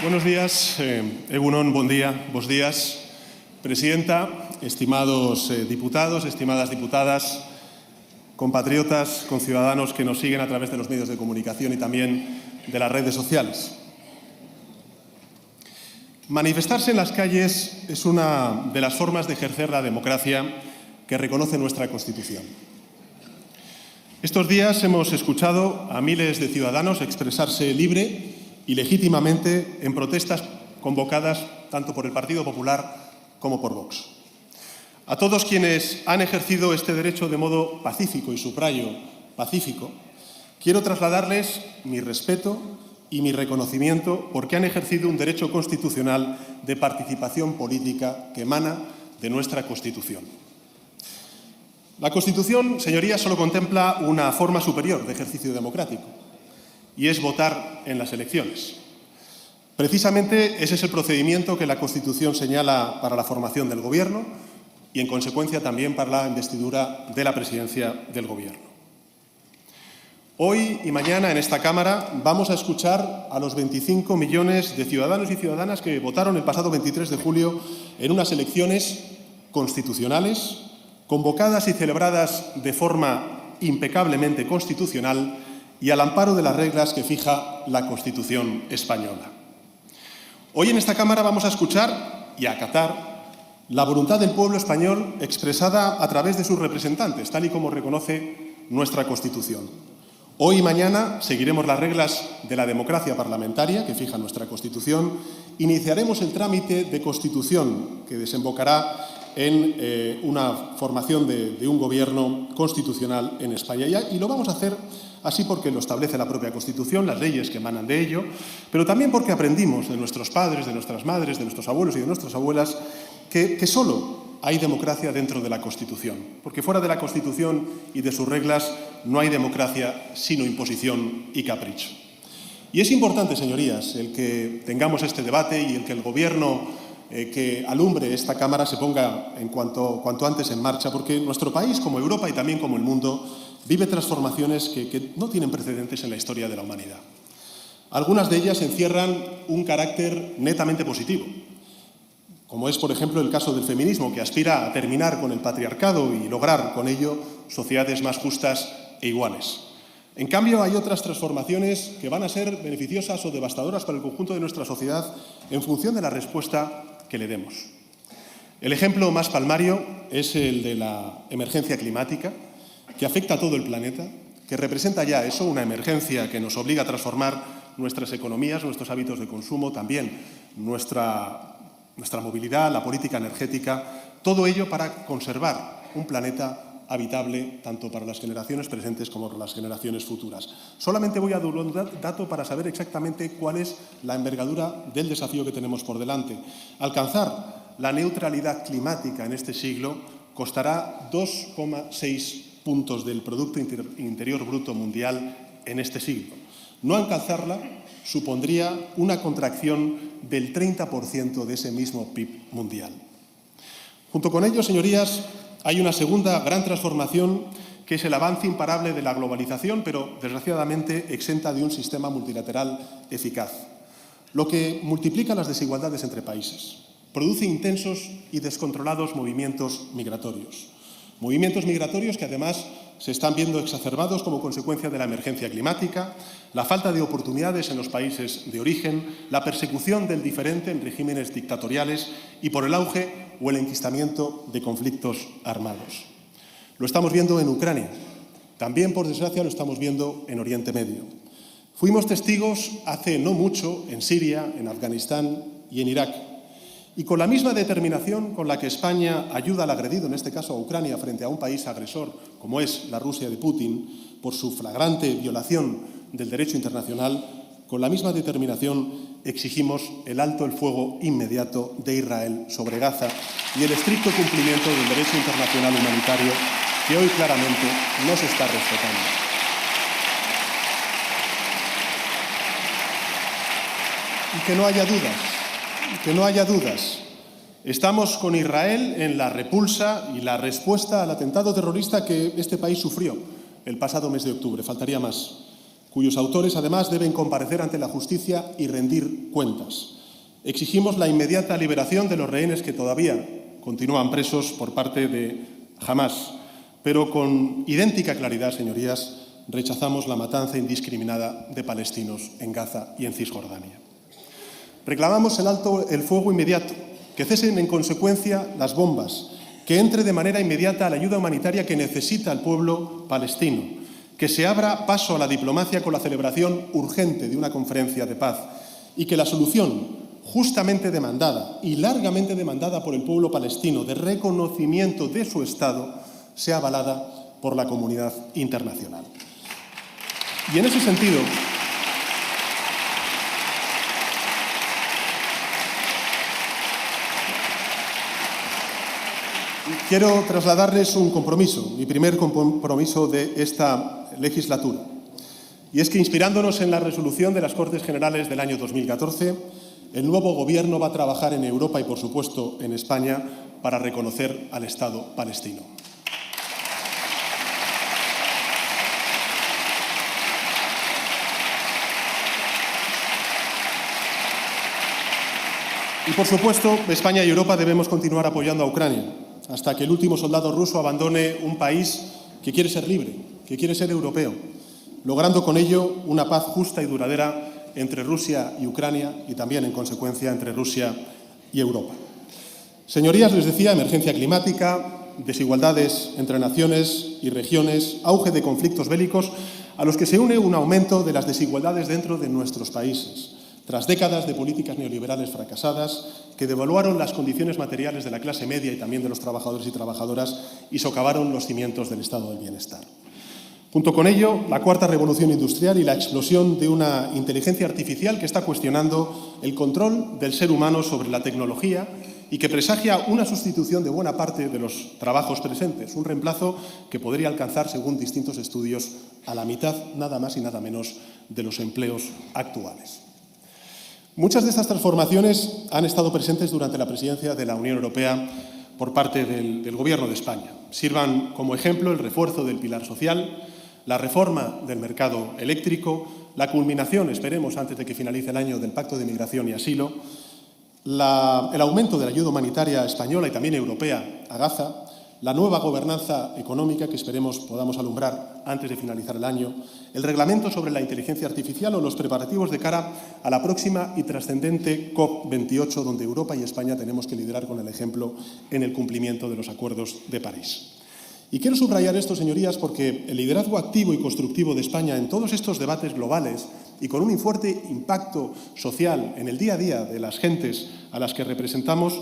Buenos días, Egunon, buen día, buenos días. Presidenta, estimados diputados, estimadas diputadas, compatriotas, conciudadanos que nos siguen a través de los medios de comunicación y también de las redes sociales. Manifestarse en las calles es una de las formas de ejercer la democracia que reconoce nuestra Constitución. Estos días hemos escuchado a miles de ciudadanos expresarse libre y legítimamente en protestas convocadas tanto por el Partido Popular como por Vox. A todos quienes han ejercido este derecho de modo pacífico, y subrayo pacífico, quiero trasladarles mi respeto y mi reconocimiento porque han ejercido un derecho constitucional de participación política que emana de nuestra Constitución. La Constitución, señorías, solo contempla una forma superior de ejercicio democrático, y es votar en las elecciones. Precisamente ese es el procedimiento que la Constitución señala para la formación del Gobierno y, en consecuencia, también para la investidura de la presidencia del Gobierno. Hoy y mañana en esta Cámara vamos a escuchar a los 25 millones de ciudadanos y ciudadanas que votaron el pasado 23 de julio en unas elecciones constitucionales, convocadas y celebradas de forma impecablemente constitucional y al amparo de las reglas que fija la Constitución española. Hoy en esta Cámara vamos a escuchar y a acatar la voluntad del pueblo español expresada a través de sus representantes, tal y como reconoce nuestra Constitución. Hoy y mañana seguiremos las reglas de la democracia parlamentaria que fija nuestra Constitución. Iniciaremos el trámite de Constitución que desembocará en una formación de un gobierno constitucional en España. Y lo vamos a hacer así porque lo establece la propia Constitución, las leyes que emanan de ello, pero también porque aprendimos de nuestros padres, de nuestras madres, de nuestros abuelos y de nuestras abuelas que solo hay democracia dentro de la Constitución, porque fuera de la Constitución y de sus reglas no hay democracia sino imposición y capricho. Y es importante, señorías, el que tengamos este debate y el que el Gobierno que alumbre esta Cámara se ponga en cuanto antes en marcha, porque nuestro país, como Europa y también como el mundo, vive transformaciones que no tienen precedentes en la historia de la humanidad. Algunas de ellas encierran un carácter netamente positivo, como es, por ejemplo, el caso del feminismo, que aspira a terminar con el patriarcado y lograr con ello sociedades más justas e iguales. En cambio, hay otras transformaciones que van a ser beneficiosas o devastadoras para el conjunto de nuestra sociedad en función de la respuesta que le demos. El ejemplo más palmario es el de la emergencia climática, que afecta a todo el planeta, que representa ya eso, una emergencia que nos obliga a transformar nuestras economías, nuestros hábitos de consumo, también nuestra movilidad, la política energética, todo ello para conservar un planeta habitable tanto para las generaciones presentes como para las generaciones futuras. Solamente voy a dar un dato para saber exactamente cuál es la envergadura del desafío que tenemos por delante. Alcanzar la neutralidad climática en este siglo costará 2,6 puntos del Producto Interior Bruto Mundial en este siglo. No alcanzarla supondría una contracción del 30% de ese mismo PIB mundial. Junto con ello, señorías, hay una segunda gran transformación que es el avance imparable de la globalización, pero desgraciadamente exenta de un sistema multilateral eficaz, lo que multiplica las desigualdades entre países, produce intensos y descontrolados movimientos migratorios. Movimientos migratorios que además se están viendo exacerbados como consecuencia de la emergencia climática, la falta de oportunidades en los países de origen, la persecución del diferente en regímenes dictatoriales y por el auge o el enquistamiento de conflictos armados. Lo estamos viendo en Ucrania, también por desgracia lo estamos viendo en Oriente Medio. Fuimos testigos hace no mucho en Siria, en Afganistán y en Irak. Y con la misma determinación con la que España ayuda al agredido, en este caso a Ucrania, frente a un país agresor como es la Rusia de Putin, por su flagrante violación del derecho internacional, con la misma determinación exigimos el alto el fuego inmediato de Israel sobre Gaza y el estricto cumplimiento del derecho internacional humanitario que hoy claramente no se está respetando. Y que no haya dudas, estamos con Israel en la repulsa y la respuesta al atentado terrorista que este país sufrió el pasado mes de octubre, faltaría más. cuyos autores, además, deben comparecer ante la justicia y rendir cuentas. Exigimos la inmediata liberación de los rehenes que todavía continúan presos por parte de Hamás, pero con idéntica claridad, señorías, rechazamos la matanza indiscriminada de palestinos en Gaza y en Cisjordania. Reclamamos el fuego inmediato, que cesen en consecuencia las bombas, que entre de manera inmediata la ayuda humanitaria que necesita el pueblo palestino, que se abra paso a la diplomacia con la celebración urgente de una conferencia de paz y que la solución justamente demandada y largamente demandada por el pueblo palestino de reconocimiento de su Estado sea avalada por la comunidad internacional. Y en ese sentido, quiero trasladarles un compromiso, mi primer compromiso de esta legislatura. Y es que, inspirándonos en la resolución de las Cortes Generales del año 2014, el nuevo Gobierno va a trabajar en Europa y, por supuesto, en España para reconocer al Estado palestino. Y, por supuesto, España y Europa debemos continuar apoyando a Ucrania hasta que el último soldado ruso abandone un país que quiere ser libre, que quiere ser europeo, logrando con ello una paz justa y duradera entre Rusia y Ucrania y también, en consecuencia, entre Rusia y Europa. Señorías, les decía, emergencia climática, desigualdades entre naciones y regiones, auge de conflictos bélicos, a los que se une un aumento de las desigualdades dentro de nuestros países, tras décadas de políticas neoliberales fracasadas que devaluaron las condiciones materiales de la clase media y también de los trabajadores y trabajadoras y socavaron los cimientos del estado del bienestar. Junto con ello, la cuarta revolución industrial y la explosión de una inteligencia artificial que está cuestionando el control del ser humano sobre la tecnología y que presagia una sustitución de buena parte de los trabajos presentes, un reemplazo que podría alcanzar, según distintos estudios, a la mitad, nada más y nada menos, de los empleos actuales. Muchas de estas transformaciones han estado presentes durante la presidencia de la Unión Europea por parte del Gobierno de España. Sirvan como ejemplo el refuerzo del pilar social, la reforma del mercado eléctrico, la culminación, esperemos, antes de que finalice el año, del Pacto de Migración y Asilo, el aumento de la ayuda humanitaria española y también europea a Gaza, la nueva gobernanza económica que esperemos podamos alumbrar antes de finalizar el año, el reglamento sobre la inteligencia artificial o los preparativos de cara a la próxima y trascendente COP28, donde Europa y España tenemos que liderar con el ejemplo en el cumplimiento de los acuerdos de París. Y quiero subrayar esto, señorías, porque el liderazgo activo y constructivo de España en todos estos debates globales y con un fuerte impacto social en el día a día de las gentes a las que representamos,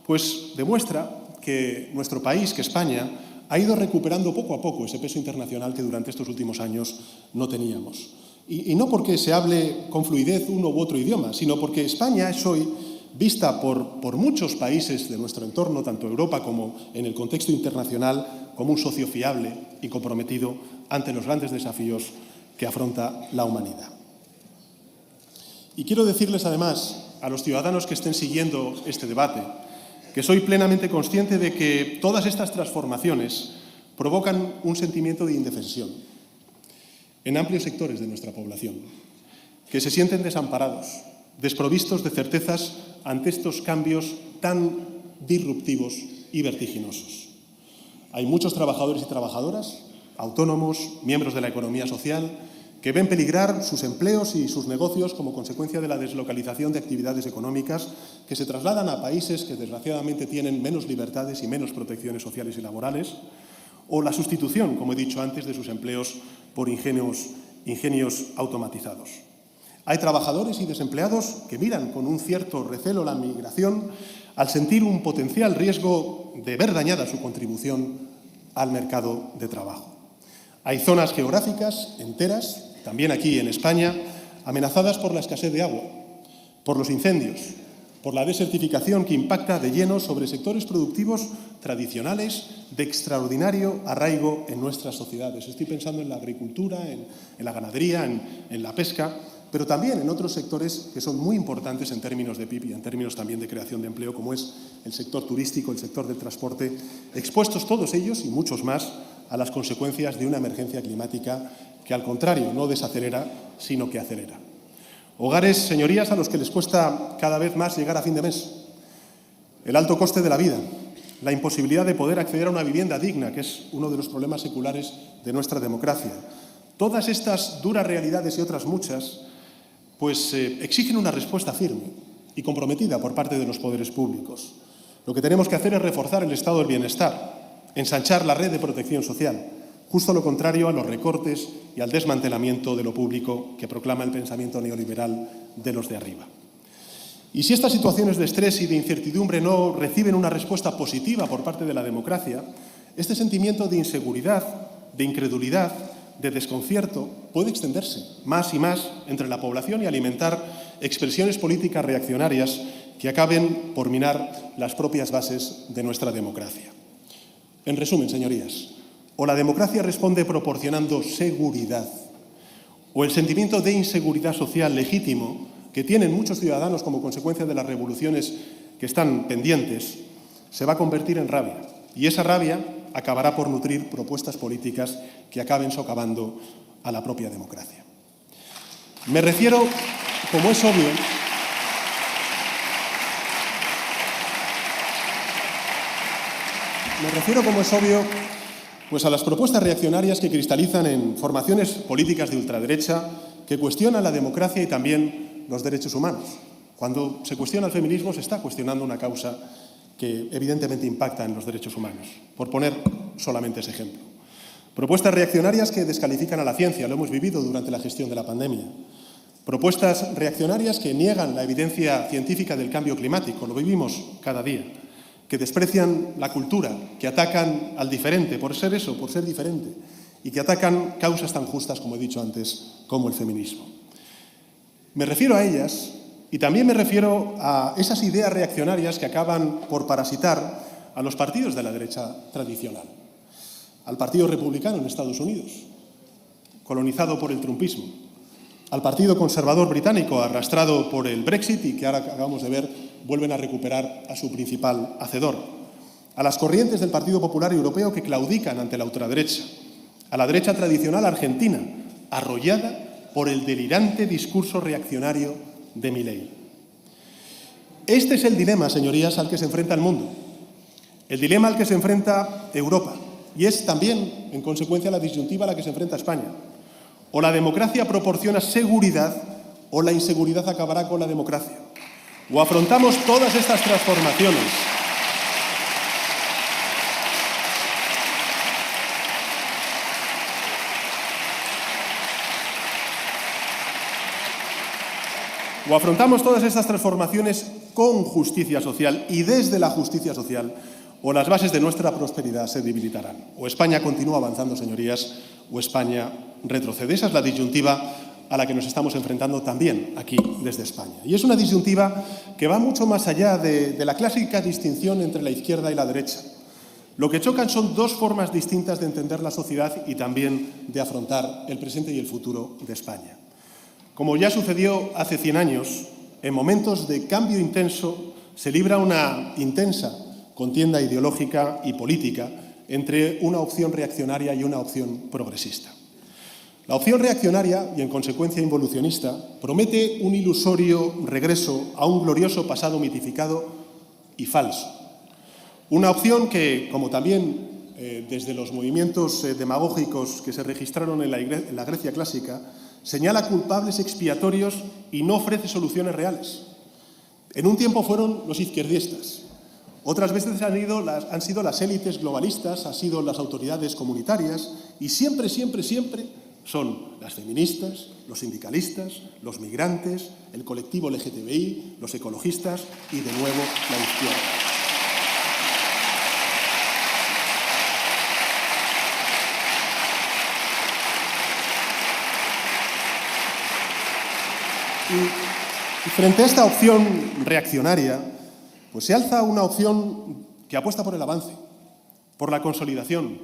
pues demuestra que nuestro país, que España, ha ido recuperando poco a poco ese peso internacional que durante estos últimos años no teníamos. Y no porque se hable con fluidez uno u otro idioma, sino porque España es hoy vista por muchos países de nuestro entorno, tanto Europa como en el contexto internacional, como un socio fiable y comprometido ante los grandes desafíos que afronta la humanidad. Y quiero decirles, además, a los ciudadanos que estén siguiendo este debate, que soy plenamente consciente de que todas estas transformaciones provocan un sentimiento de indefensión en amplios sectores de nuestra población, que se sienten desamparados, desprovistos de certezas ante estos cambios tan disruptivos y vertiginosos. Hay muchos trabajadores y trabajadoras, autónomos, miembros de la economía social, que ven peligrar sus empleos y sus negocios como consecuencia de la deslocalización de actividades económicas que se trasladan a países que, desgraciadamente, tienen menos libertades y menos protecciones sociales y laborales, o la sustitución, como he dicho antes, de sus empleos por ingenios automatizados. Hay trabajadores y desempleados que miran con un cierto recelo la migración al sentir un potencial riesgo de ver dañada su contribución al mercado de trabajo. Hay zonas geográficas enteras, también aquí en España, amenazadas por la escasez de agua, por los incendios, por la desertificación que impacta de lleno sobre sectores productivos tradicionales de extraordinario arraigo en nuestras sociedades. Estoy pensando en la agricultura, en la ganadería, en la pesca, pero también en otros sectores que son muy importantes en términos de PIB y en términos también de creación de empleo, como es el sector turístico, el sector del transporte, expuestos todos ellos y muchos más a las consecuencias de una emergencia climática que al contrario no desacelera, sino que acelera. Hogares, señorías, a los que les cuesta cada vez más llegar a fin de mes. El alto coste de la vida, la imposibilidad de poder acceder a una vivienda digna, que es uno de los problemas seculares de nuestra democracia. Todas estas duras realidades y otras muchas, pues exigen una respuesta firme y comprometida por parte de los poderes públicos. Lo que tenemos que hacer es reforzar el estado del bienestar, ensanchar la red de protección social, justo lo contrario a los recortes y al desmantelamiento de lo público que proclama el pensamiento neoliberal de los de arriba. Y si estas situaciones de estrés y de incertidumbre no reciben una respuesta positiva por parte de la democracia, este sentimiento de inseguridad, de incredulidad, de desconcierto puede extenderse más y más entre la población y alimentar expresiones políticas reaccionarias que acaben por minar las propias bases de nuestra democracia. En resumen, señorías, o la democracia responde proporcionando seguridad, o el sentimiento de inseguridad social legítimo que tienen muchos ciudadanos como consecuencia de las revoluciones que están pendientes, se va a convertir en rabia. Y esa rabia acabará por nutrir propuestas políticas que acaben socavando a la propia democracia. Me refiero, como es obvio, pues a las propuestas reaccionarias que cristalizan en formaciones políticas de ultraderecha que cuestionan la democracia y también los derechos humanos. Cuando se cuestiona el feminismo, se está cuestionando una causa que evidentemente impacta en los derechos humanos. Por poner solamente ese ejemplo. Propuestas reaccionarias que descalifican a la ciencia, lo hemos vivido durante la gestión de la pandemia. Propuestas reaccionarias que niegan la evidencia científica del cambio climático, lo vivimos cada día. Que desprecian la cultura, que atacan al diferente por ser eso, por ser diferente, y que atacan causas tan justas, como he dicho antes, como el feminismo. Me refiero a ellas y también me refiero a esas ideas reaccionarias que acaban por parasitar a los partidos de la derecha tradicional. Al Partido Republicano en Estados Unidos, colonizado por el trumpismo. Al Partido Conservador británico, arrastrado por el Brexit y que ahora acabamos de ver vuelven a recuperar a su principal hacedor. A las corrientes del Partido Popular Europeo que claudican ante la ultraderecha. A la derecha tradicional argentina, arrollada por el delirante discurso reaccionario de Milei. Este es el dilema, señorías, al que se enfrenta el mundo. El dilema al que se enfrenta Europa. Y es también, en consecuencia, la disyuntiva a la que se enfrenta España. O la democracia proporciona seguridad o la inseguridad acabará con la democracia. O afrontamos todas estas transformaciones con justicia social y desde la justicia social, o las bases de nuestra prosperidad se debilitarán. O España continúa avanzando, señorías, o España retrocede. Esa es la disyuntiva a la que nos estamos enfrentando también aquí desde España. Y es una disyuntiva que va mucho más allá de la clásica distinción entre la izquierda y la derecha. Lo que chocan son dos formas distintas de entender la sociedad y también de afrontar el presente y el futuro de España. Como ya sucedió hace 100 años, en momentos de cambio intenso se libra una intensa contienda ideológica y política entre una opción reaccionaria y una opción progresista. La opción reaccionaria, y en consecuencia involucionista, promete un ilusorio regreso a un glorioso pasado mitificado y falso. Una opción que, como también desde los movimientos demagógicos que se registraron en la Grecia clásica, señala culpables expiatorios y no ofrece soluciones reales. En un tiempo fueron los izquierdistas, otras veces han sido las élites globalistas, han sido las autoridades comunitarias y siempre son las feministas, los sindicalistas, los migrantes, el colectivo LGTBI, los ecologistas y, de nuevo, la izquierda. Y frente a esta opción reaccionaria, pues se alza una opción que apuesta por el avance, por la consolidación,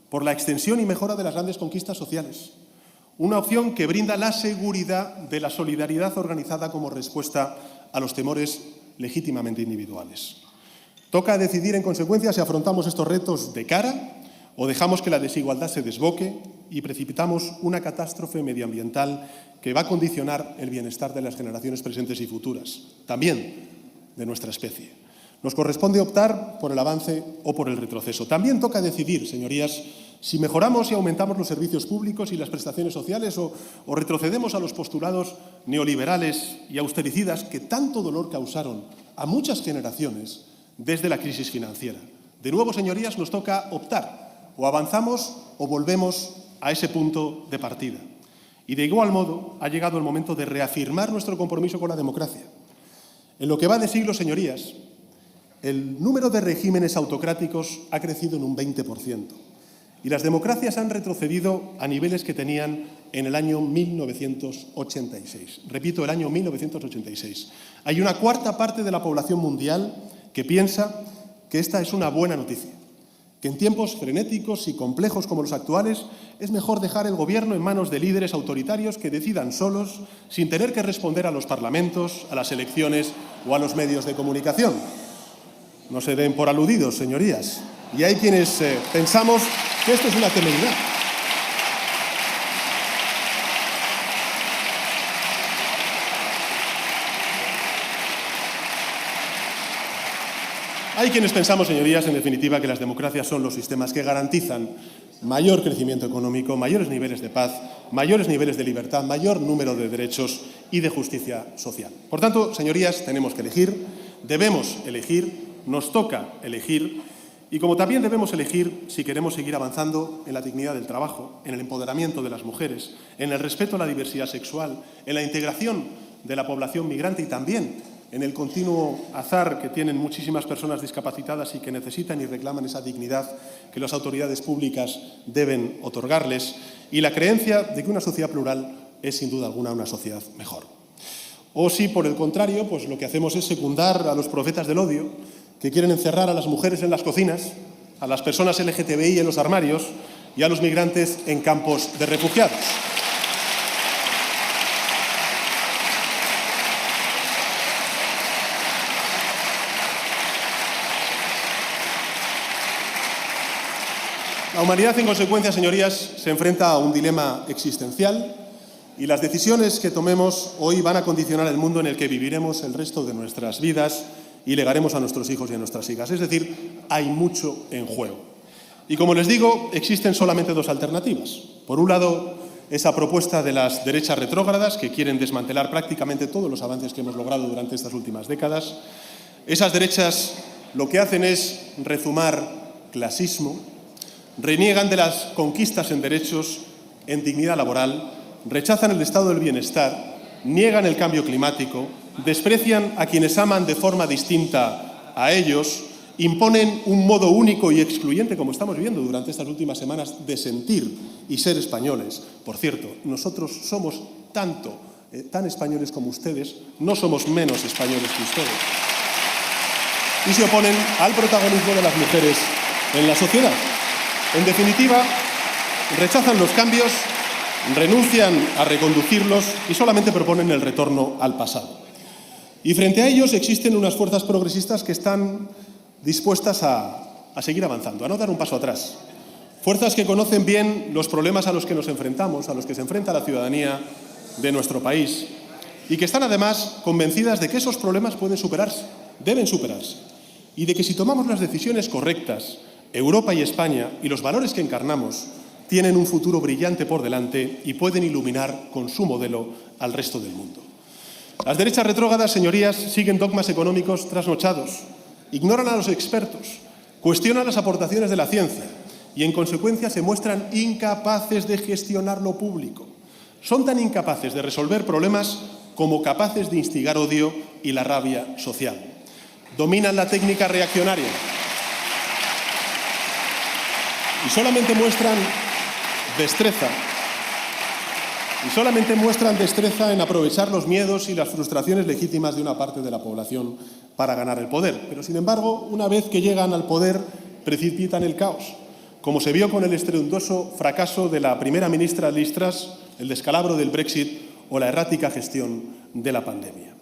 por la extensión y mejora de las grandes conquistas sociales. Una opción que brinda la seguridad de la solidaridad organizada como respuesta a los temores legítimamente individuales. Toca decidir, en consecuencia, si afrontamos estos retos de cara o dejamos que la desigualdad se desboque y precipitamos una catástrofe medioambiental que va a condicionar el bienestar de las generaciones presentes y futuras, también de nuestra especie. Nos corresponde optar por el avance o por el retroceso. También toca decidir, señorías, si mejoramos y aumentamos los servicios públicos y las prestaciones sociales o retrocedemos a los postulados neoliberales y austericidas que tanto dolor causaron a muchas generaciones desde la crisis financiera. De nuevo, señorías, nos toca optar. O avanzamos o volvemos a ese punto de partida. Y de igual modo ha llegado el momento de reafirmar nuestro compromiso con la democracia. En lo que va de siglo, señorías, el número de regímenes autocráticos ha crecido en un 20% y las democracias han retrocedido a niveles que tenían en el año 1986. Repito, el año 1986. Hay una cuarta parte de la población mundial que piensa que esta es una buena noticia, que en tiempos frenéticos y complejos como los actuales es mejor dejar el gobierno en manos de líderes autoritarios que decidan solos sin tener que responder a los parlamentos, a las elecciones o a los medios de comunicación. No se den por aludidos, señorías. Y hay quienes pensamos que esto es una temeridad. Hay quienes pensamos, señorías, en definitiva, que las democracias son los sistemas que garantizan mayor crecimiento económico, mayores niveles de paz, mayores niveles de libertad, mayor número de derechos y de justicia social. Por tanto, señorías, tenemos que elegir, debemos elegir, nos toca elegir, y como también debemos elegir si queremos seguir avanzando en la dignidad del trabajo, en el empoderamiento de las mujeres, en el respeto a la diversidad sexual, en la integración de la población migrante y también en el continuo azar que tienen muchísimas personas discapacitadas y que necesitan y reclaman esa dignidad que las autoridades públicas deben otorgarles, y la creencia de que una sociedad plural es sin duda alguna una sociedad mejor. O si, por el contrario, pues lo que hacemos es secundar a los profetas del odio, que quieren encerrar a las mujeres en las cocinas, a las personas LGTBI en los armarios y a los migrantes en campos de refugiados. La humanidad, en consecuencia, señorías, se enfrenta a un dilema existencial y las decisiones que tomemos hoy van a condicionar el mundo en el que viviremos el resto de nuestras vidas y legaremos a nuestros hijos y a nuestras hijas. Es decir, hay mucho en juego. Y como les digo, existen solamente dos alternativas. Por un lado, esa propuesta de las derechas retrógradas que quieren desmantelar prácticamente todos los avances que hemos logrado durante estas últimas décadas. Esas derechas lo que hacen es rezumar clasismo, reniegan de las conquistas en derechos, en dignidad laboral, rechazan el estado del bienestar, niegan el cambio climático, desprecian a quienes aman de forma distinta a ellos, imponen un modo único y excluyente, como estamos viendo durante estas últimas semanas, de sentir y ser españoles. Por cierto, nosotros somos tan españoles como ustedes, no somos menos españoles que ustedes. Y se oponen al protagonismo de las mujeres en la sociedad. En definitiva, rechazan los cambios, renuncian a reconducirlos y solamente proponen el retorno al pasado. Y frente a ellos existen unas fuerzas progresistas que están dispuestas a seguir avanzando, a no dar un paso atrás. Fuerzas que conocen bien los problemas a los que nos enfrentamos, a los que se enfrenta la ciudadanía de nuestro país, y que están además convencidas de que esos problemas pueden superarse, deben superarse, y de que si tomamos las decisiones correctas, Europa y España y los valores que encarnamos tienen un futuro brillante por delante y pueden iluminar con su modelo al resto del mundo. Las derechas retrógradas, señorías, siguen dogmas económicos trasnochados, ignoran a los expertos, cuestionan las aportaciones de la ciencia y, en consecuencia, se muestran incapaces de gestionar lo público. Son tan incapaces de resolver problemas como capaces de instigar odio y la rabia social. Dominan la técnica reaccionaria y solamente muestran destreza en aprovechar los miedos y las frustraciones legítimas de una parte de la población para ganar el poder. Pero, sin embargo, una vez que llegan al poder, precipitan el caos, como se vio con el estruendoso fracaso de la primera ministra Liz Truss, el descalabro del Brexit o la errática gestión de la pandemia.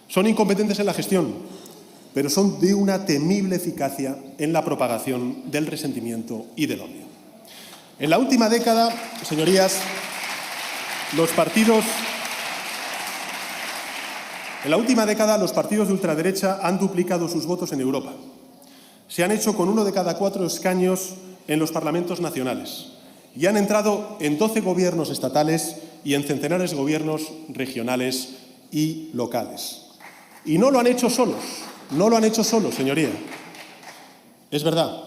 Son incompetentes en la gestión, pero son de una temible eficacia en la propagación del resentimiento y del odio. En la última década, señorías, los partidos de ultraderecha han duplicado sus votos en Europa. Se han hecho con 1 de cada 4 escaños en los parlamentos nacionales y han entrado en 12 gobiernos estatales y en centenares de gobiernos regionales y locales. Y no lo han hecho solos, señoría. Es verdad,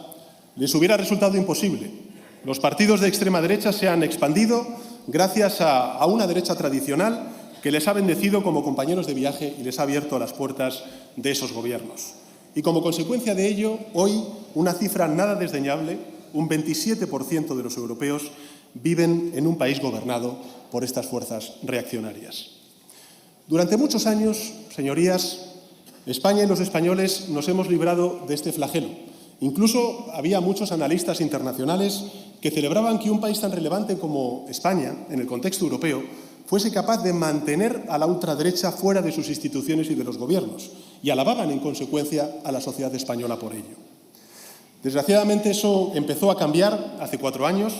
les hubiera resultado imposible. Los partidos de extrema derecha se han expandido gracias a una derecha tradicional que les ha bendecido como compañeros de viaje y les ha abierto las puertas de esos gobiernos. Y como consecuencia de ello, hoy una cifra nada desdeñable, un 27% de los europeos viven en un país gobernado por estas fuerzas reaccionarias. Durante muchos años, señorías, España y los españoles nos hemos librado de este flagelo. Incluso había muchos analistas internacionales que celebraban que un país tan relevante como España, en el contexto europeo, fuese capaz de mantener a la ultraderecha fuera de sus instituciones y de los gobiernos, y alababan, en consecuencia, a la sociedad española por ello. Desgraciadamente, eso empezó a cambiar hace 4 años,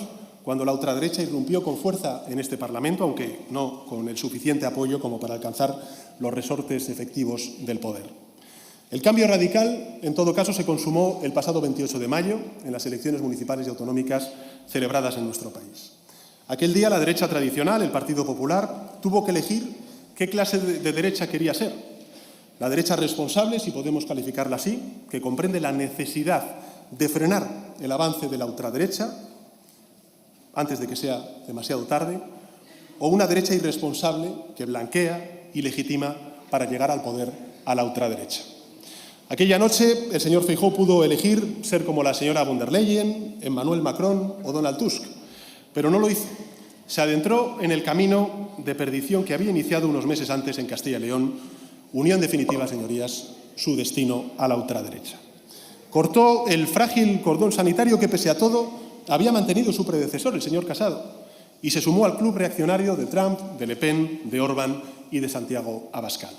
cuando la ultraderecha irrumpió con fuerza en este Parlamento, aunque no con el suficiente apoyo como para alcanzar los resortes efectivos del poder. El cambio radical, en todo caso, se consumó el pasado 28 de mayo, en las elecciones municipales y autonómicas celebradas en nuestro país. Aquel día la derecha tradicional, el Partido Popular, tuvo que elegir qué clase de derecha quería ser. La derecha responsable, si podemos calificarla así, que comprende la necesidad de frenar el avance de la ultraderecha antes de que sea demasiado tarde, o una derecha irresponsable que blanquea y legitima para llegar al poder a la ultraderecha. Aquella noche el señor Feijóo pudo elegir ser como la señora von der Leyen, Emmanuel Macron o Donald Tusk, pero no lo hizo. Se adentró en el camino de perdición que había iniciado unos meses antes en Castilla y León, unió en definitiva, señorías, su destino a la ultraderecha. Cortó el frágil cordón sanitario que, pese a todo, había mantenido su predecesor, el señor Casado, y se sumó al club reaccionario de Trump, de Le Pen, de Orbán y de Santiago Abascal.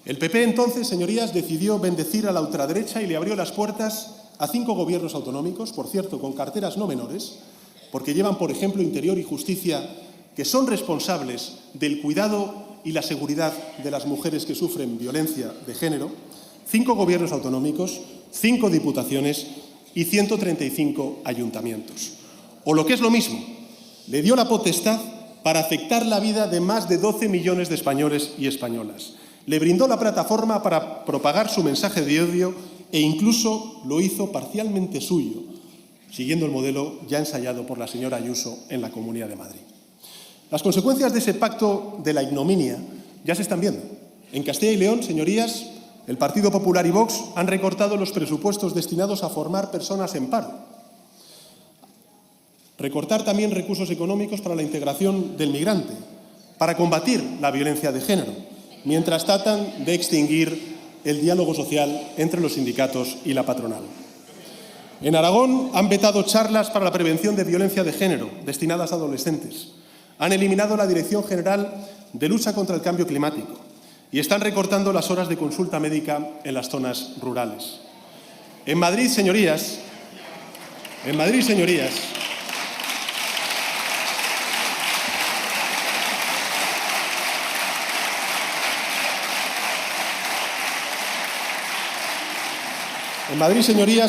El PP entonces, señorías, decidió bendecir a la ultraderecha y le abrió las puertas a 5 gobiernos autonómicos, por cierto, con carteras no menores, porque llevan, por ejemplo, Interior y Justicia, que son responsables del cuidado y la seguridad de las mujeres que sufren violencia de género, 5 gobiernos autonómicos, 5 diputaciones y 135 ayuntamientos. O lo que es lo mismo, le dio la potestad para afectar la vida de más de 12 millones de españoles y españolas. Le brindó la plataforma para propagar su mensaje de odio e incluso lo hizo parcialmente suyo, siguiendo el modelo ya ensayado por la señora Ayuso en la Comunidad de Madrid. Las consecuencias de ese pacto de la ignominia ya se están viendo. En Castilla y León, señorías, el Partido Popular y Vox han recortado los presupuestos destinados a formar personas en paro. Recortar también recursos económicos para la integración del migrante, para combatir la violencia de género, mientras tratan de extinguir el diálogo social entre los sindicatos y la patronal. En Aragón han vetado charlas para la prevención de violencia de género destinadas a adolescentes. Han eliminado la Dirección General de Lucha contra el Cambio Climático y están recortando las horas de consulta médica en las zonas rurales. En Madrid, señorías,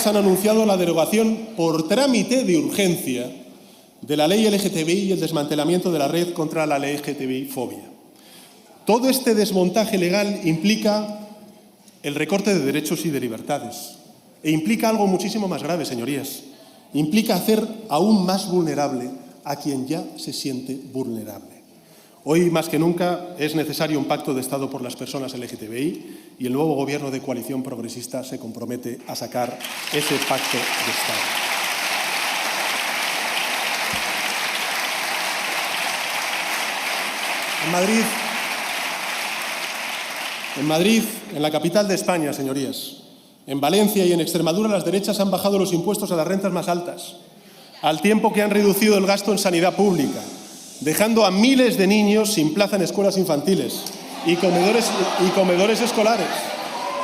han anunciado la derogación por trámite de urgencia de la ley LGTBI y el desmantelamiento de la red contra la LGTBI-fobia. Todo este desmontaje legal implica el recorte de derechos y de libertades e implica algo muchísimo más grave, señorías. Implica hacer aún más vulnerable a quien ya se siente vulnerable. Hoy, más que nunca, es necesario un pacto de Estado por las personas LGTBI y el nuevo Gobierno de coalición progresista se compromete a sacar ese pacto de Estado. En Madrid, en la capital de España, señorías, en Valencia y en Extremadura, las derechas han bajado los impuestos a las rentas más altas, al tiempo que han reducido el gasto en sanidad pública, dejando a miles de niños sin plaza en escuelas infantiles y comedores escolares,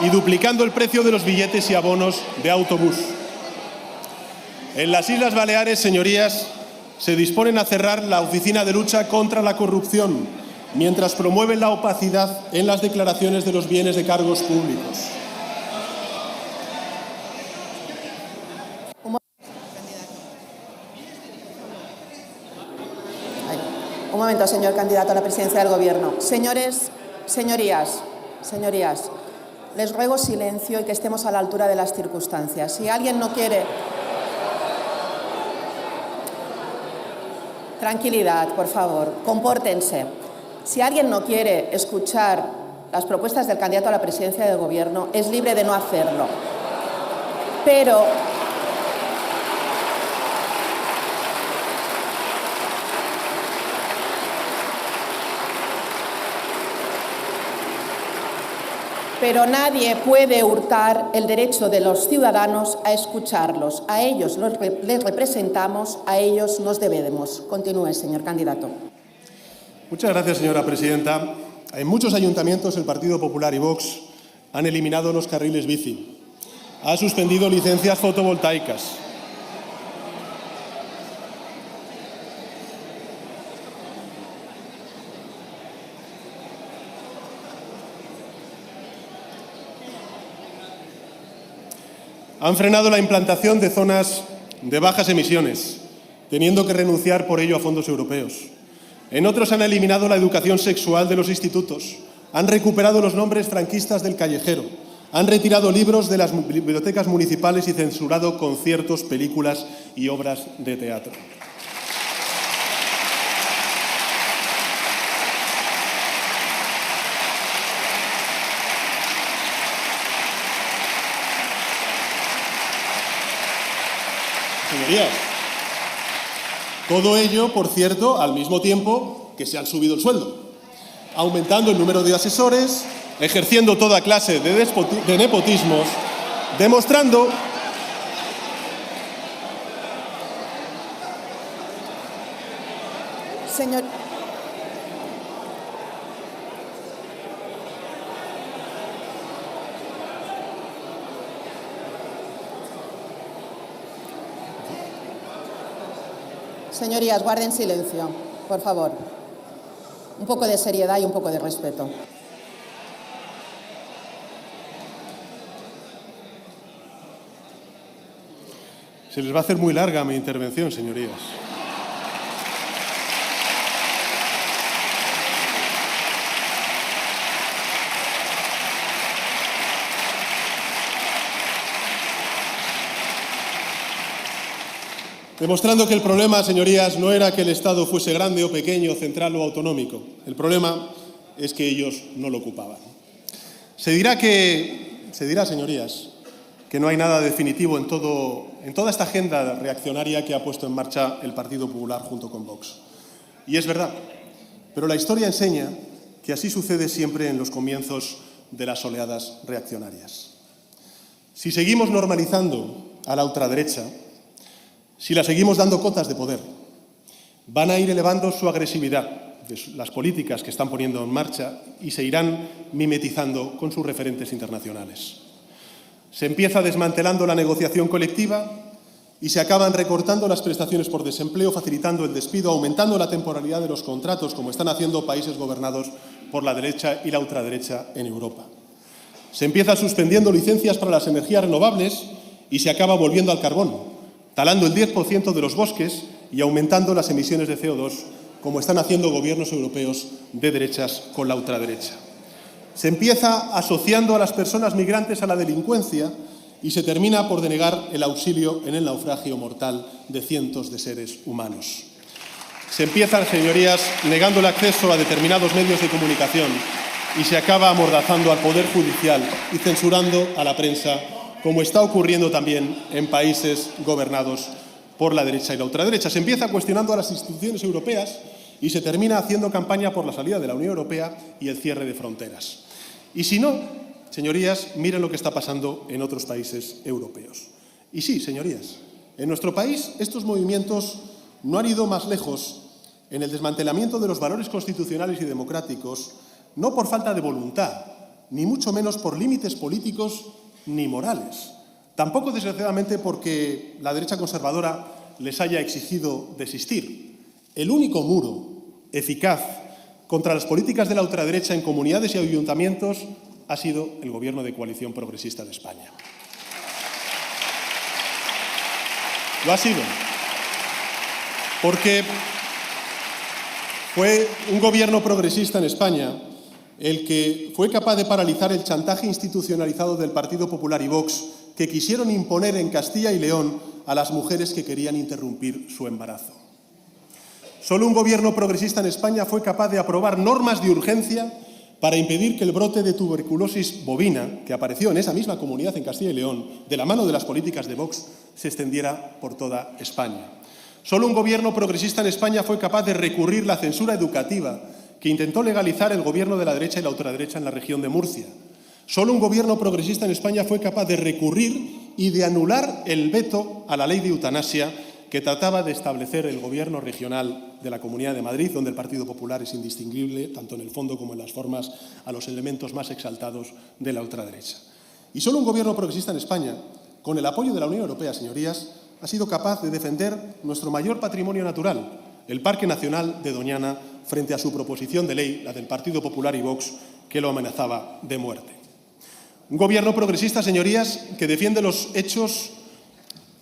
y duplicando el precio de los billetes y abonos de autobús. En las Islas Baleares, señorías, se disponen a cerrar la Oficina de Lucha contra la Corrupción, mientras promueven la opacidad en las declaraciones de los bienes de cargos públicos. Un momento, señor candidato a la presidencia del Gobierno. Señorías, les ruego silencio y que estemos a la altura de las circunstancias. Si alguien no quiere... Tranquilidad, por favor, compórtense. Si alguien no quiere escuchar las propuestas del candidato a la presidencia del Gobierno, es libre de no hacerlo. Pero nadie puede hurtar el derecho de los ciudadanos a escucharlos. A ellos les representamos, a ellos nos debemos. Continúe, señor candidato. Muchas gracias, señora presidenta. En muchos ayuntamientos el Partido Popular y Vox han eliminado los carriles bici, ha suspendido licencias fotovoltaicas, han frenado la implantación de zonas de bajas emisiones, teniendo que renunciar por ello a fondos europeos. En otros han eliminado la educación sexual de los institutos, han recuperado los nombres franquistas del callejero, han retirado libros de las bibliotecas municipales y censurado conciertos, películas y obras de teatro. Señorías, todo ello, por cierto, al mismo tiempo que se han subido el sueldo, aumentando el número de asesores, ejerciendo toda clase de nepotismos, demostrando Señor... Señorías, guarden silencio, por favor. Un poco de seriedad y un poco de respeto. Se les va a hacer muy larga mi intervención, señorías. Demostrando que el problema, señorías, no era que el Estado fuese grande o pequeño, central o autonómico. El problema es que ellos no lo ocupaban. Se dirá, señorías, que no hay nada definitivo en toda esta agenda reaccionaria que ha puesto en marcha el Partido Popular junto con Vox. Y es verdad, pero la historia enseña que así sucede siempre en los comienzos de las oleadas reaccionarias. Si seguimos normalizando a la ultraderecha, si la seguimos dando cotas de poder, van a ir elevando su agresividad de las políticas que están poniendo en marcha y se irán mimetizando con sus referentes internacionales. Se empieza desmantelando la negociación colectiva y se acaban recortando las prestaciones por desempleo, facilitando el despido, aumentando la temporalidad de los contratos, como están haciendo países gobernados por la derecha y la ultraderecha en Europa. Se empieza suspendiendo licencias para las energías renovables y se acaba volviendo al carbón, talando el 10% de los bosques y aumentando las emisiones de CO2, como están haciendo gobiernos europeos de derechas con la ultraderecha. Se empieza asociando a las personas migrantes a la delincuencia y se termina por denegar el auxilio en el naufragio mortal de cientos de seres humanos. Se empiezan, señorías, negando el acceso a determinados medios de comunicación y se acaba amordazando al Poder Judicial y censurando a la prensa, como está ocurriendo también en países gobernados por la derecha y la ultraderecha. Se empieza cuestionando a las instituciones europeas y se termina haciendo campaña por la salida de la Unión Europea y el cierre de fronteras. Y si no, señorías, miren lo que está pasando en otros países europeos. Y sí, señorías, en nuestro país estos movimientos no han ido más lejos en el desmantelamiento de los valores constitucionales y democráticos, no por falta de voluntad, ni mucho menos por límites políticos ni morales. Tampoco, desgraciadamente, porque la derecha conservadora les haya exigido desistir. El único muro eficaz contra las políticas de la ultraderecha en comunidades y ayuntamientos ha sido el Gobierno de coalición progresista de España. Lo ha sido, porque fue un Gobierno progresista en España el que fue capaz de paralizar el chantaje institucionalizado del Partido Popular y Vox, que quisieron imponer en Castilla y León a las mujeres que querían interrumpir su embarazo. Solo un Gobierno progresista en España fue capaz de aprobar normas de urgencia para impedir que el brote de tuberculosis bovina, que apareció en esa misma comunidad en Castilla y León, de la mano de las políticas de Vox, se extendiera por toda España. Solo un Gobierno progresista en España fue capaz de recurrir la censura educativa que intentó legalizar el Gobierno de la derecha y la ultraderecha en la región de Murcia. Solo un Gobierno progresista en España fue capaz de recurrir y de anular el veto a la ley de eutanasia que trataba de establecer el Gobierno regional de la Comunidad de Madrid, donde el Partido Popular es indistinguible, tanto en el fondo como en las formas, a los elementos más exaltados de la ultraderecha. Y solo un Gobierno progresista en España, con el apoyo de la Unión Europea, señorías, ha sido capaz de defender nuestro mayor patrimonio natural, el Parque Nacional de Doñana, frente a su proposición de ley, la del Partido Popular y Vox, que lo amenazaba de muerte. Un Gobierno progresista, señorías, que defiende los hechos,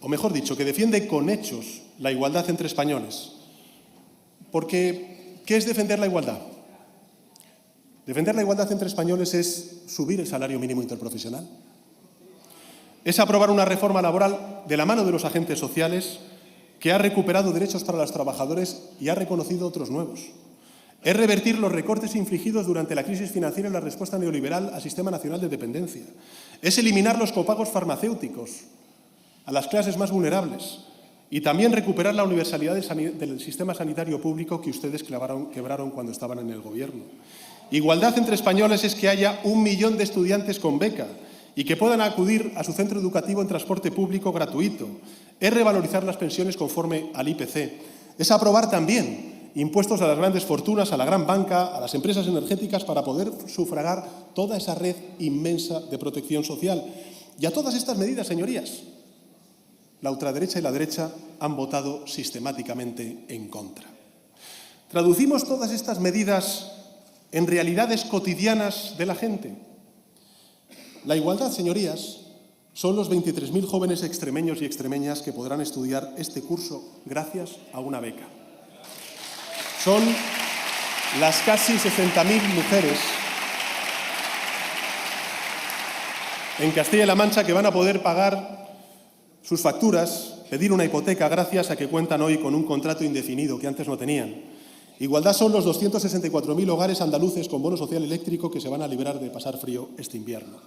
o mejor dicho, que defiende con hechos la igualdad entre españoles. Porque, ¿qué es defender la igualdad? Defender la igualdad entre españoles es subir el salario mínimo interprofesional. Es aprobar una reforma laboral de la mano de los agentes sociales que ha recuperado derechos para los trabajadores y ha reconocido otros nuevos. Es revertir los recortes infligidos durante la crisis financiera y la respuesta neoliberal al Sistema Nacional de Dependencia. Es eliminar los copagos farmacéuticos a las clases más vulnerables y también recuperar la universalidad del sistema sanitario público que ustedes quebraron cuando estaban en el Gobierno. Igualdad entre españoles es que haya 1 millón de estudiantes con beca y que puedan acudir a su centro educativo en transporte público gratuito. Es revalorizar las pensiones conforme al IPC. Es aprobar también impuestos a las grandes fortunas, a la gran banca, a las empresas energéticas para poder sufragar toda esa red inmensa de protección social. Y a todas estas medidas, señorías, la ultraderecha y la derecha han votado sistemáticamente en contra. ¿Traducimos todas estas medidas en realidades cotidianas de la gente? La igualdad, señorías, son los 23.000 jóvenes extremeños y extremeñas que podrán estudiar este curso gracias a una beca. Son las casi 60.000 mujeres en Castilla-La Mancha que van a poder pagar sus facturas, pedir una hipoteca gracias a que cuentan hoy con un contrato indefinido que antes no tenían. Igualdad son los 264.000 hogares andaluces con bono social eléctrico que se van a librar de pasar frío este invierno.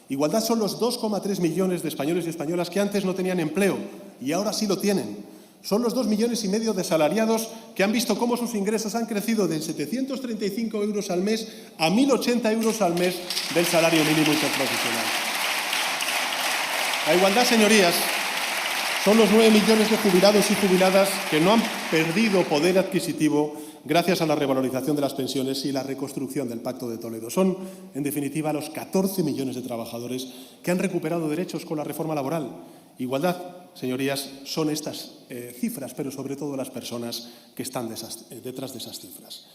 Igualdad son los 2,3 millones de españoles y españolas que antes no tenían empleo y ahora sí lo tienen. Son los 2,5 millones de asalariados que han visto cómo sus ingresos han crecido de 735 euros al mes a 1.080 euros al mes del salario mínimo interprofesional. La igualdad, señorías, son los 9 millones de jubilados y jubiladas que no han perdido poder adquisitivo gracias a la revalorización de las pensiones y la reconstrucción del Pacto de Toledo. Son, en definitiva, los 14 millones de trabajadores que han recuperado derechos con la reforma laboral. Igualdad, señorías, son estas cifras, pero sobre todo las personas que están detrás de esas cifras.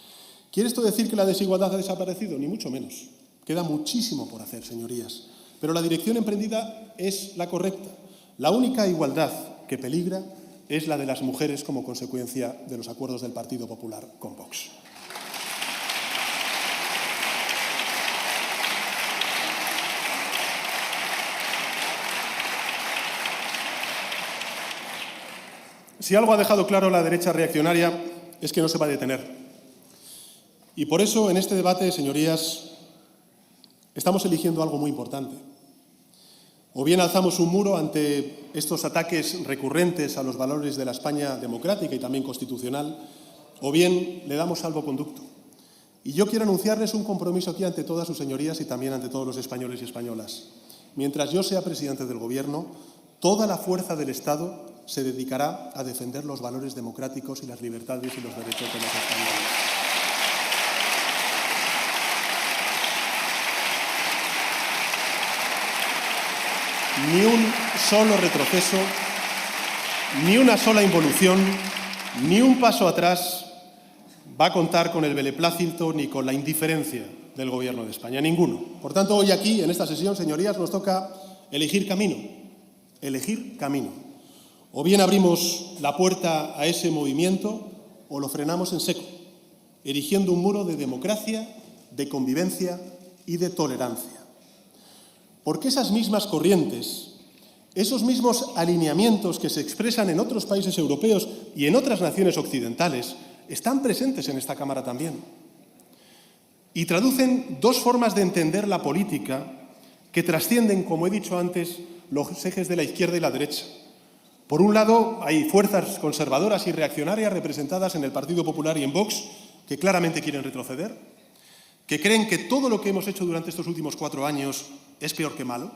¿Quiere esto decir que la desigualdad ha desaparecido? Ni mucho menos. Queda muchísimo por hacer, señorías. Pero la dirección emprendida es la correcta. La única igualdad que peligra es la de las mujeres como consecuencia de los acuerdos del Partido Popular con Vox. Si algo ha dejado claro la derecha reaccionaria es que no se va a detener. Y por eso, en este debate, señorías, estamos eligiendo algo muy importante. O bien alzamos un muro ante estos ataques recurrentes a los valores de la España democrática y también constitucional, o bien le damos salvoconducto. Y yo quiero anunciarles un compromiso aquí ante todas sus señorías y también ante todos los españoles y españolas. Mientras yo sea presidente del Gobierno, toda la fuerza del Estado se dedicará a defender los valores democráticos y las libertades y los derechos de los españoles. Ni un solo retroceso ni una sola involución, ni un paso atrás va a contar con el beneplácito ni con la indiferencia del Gobierno de España, ninguno. Por tanto, hoy aquí, en esta sesión, señorías, nos toca elegir camino, elegir camino. O bien abrimos la puerta a ese movimiento o lo frenamos en seco, erigiendo un muro de democracia, de convivencia y de tolerancia. Porque esas mismas corrientes, esos mismos alineamientos que se expresan en otros países europeos y en otras naciones occidentales están presentes en esta Cámara también. Y traducen dos formas de entender la política que trascienden, como he dicho antes, los ejes de la izquierda y la derecha. Por un lado, hay fuerzas conservadoras y reaccionarias representadas en el Partido Popular y en Vox que claramente quieren retroceder, que creen que todo lo que hemos hecho durante estos últimos 4 años es peor que malo,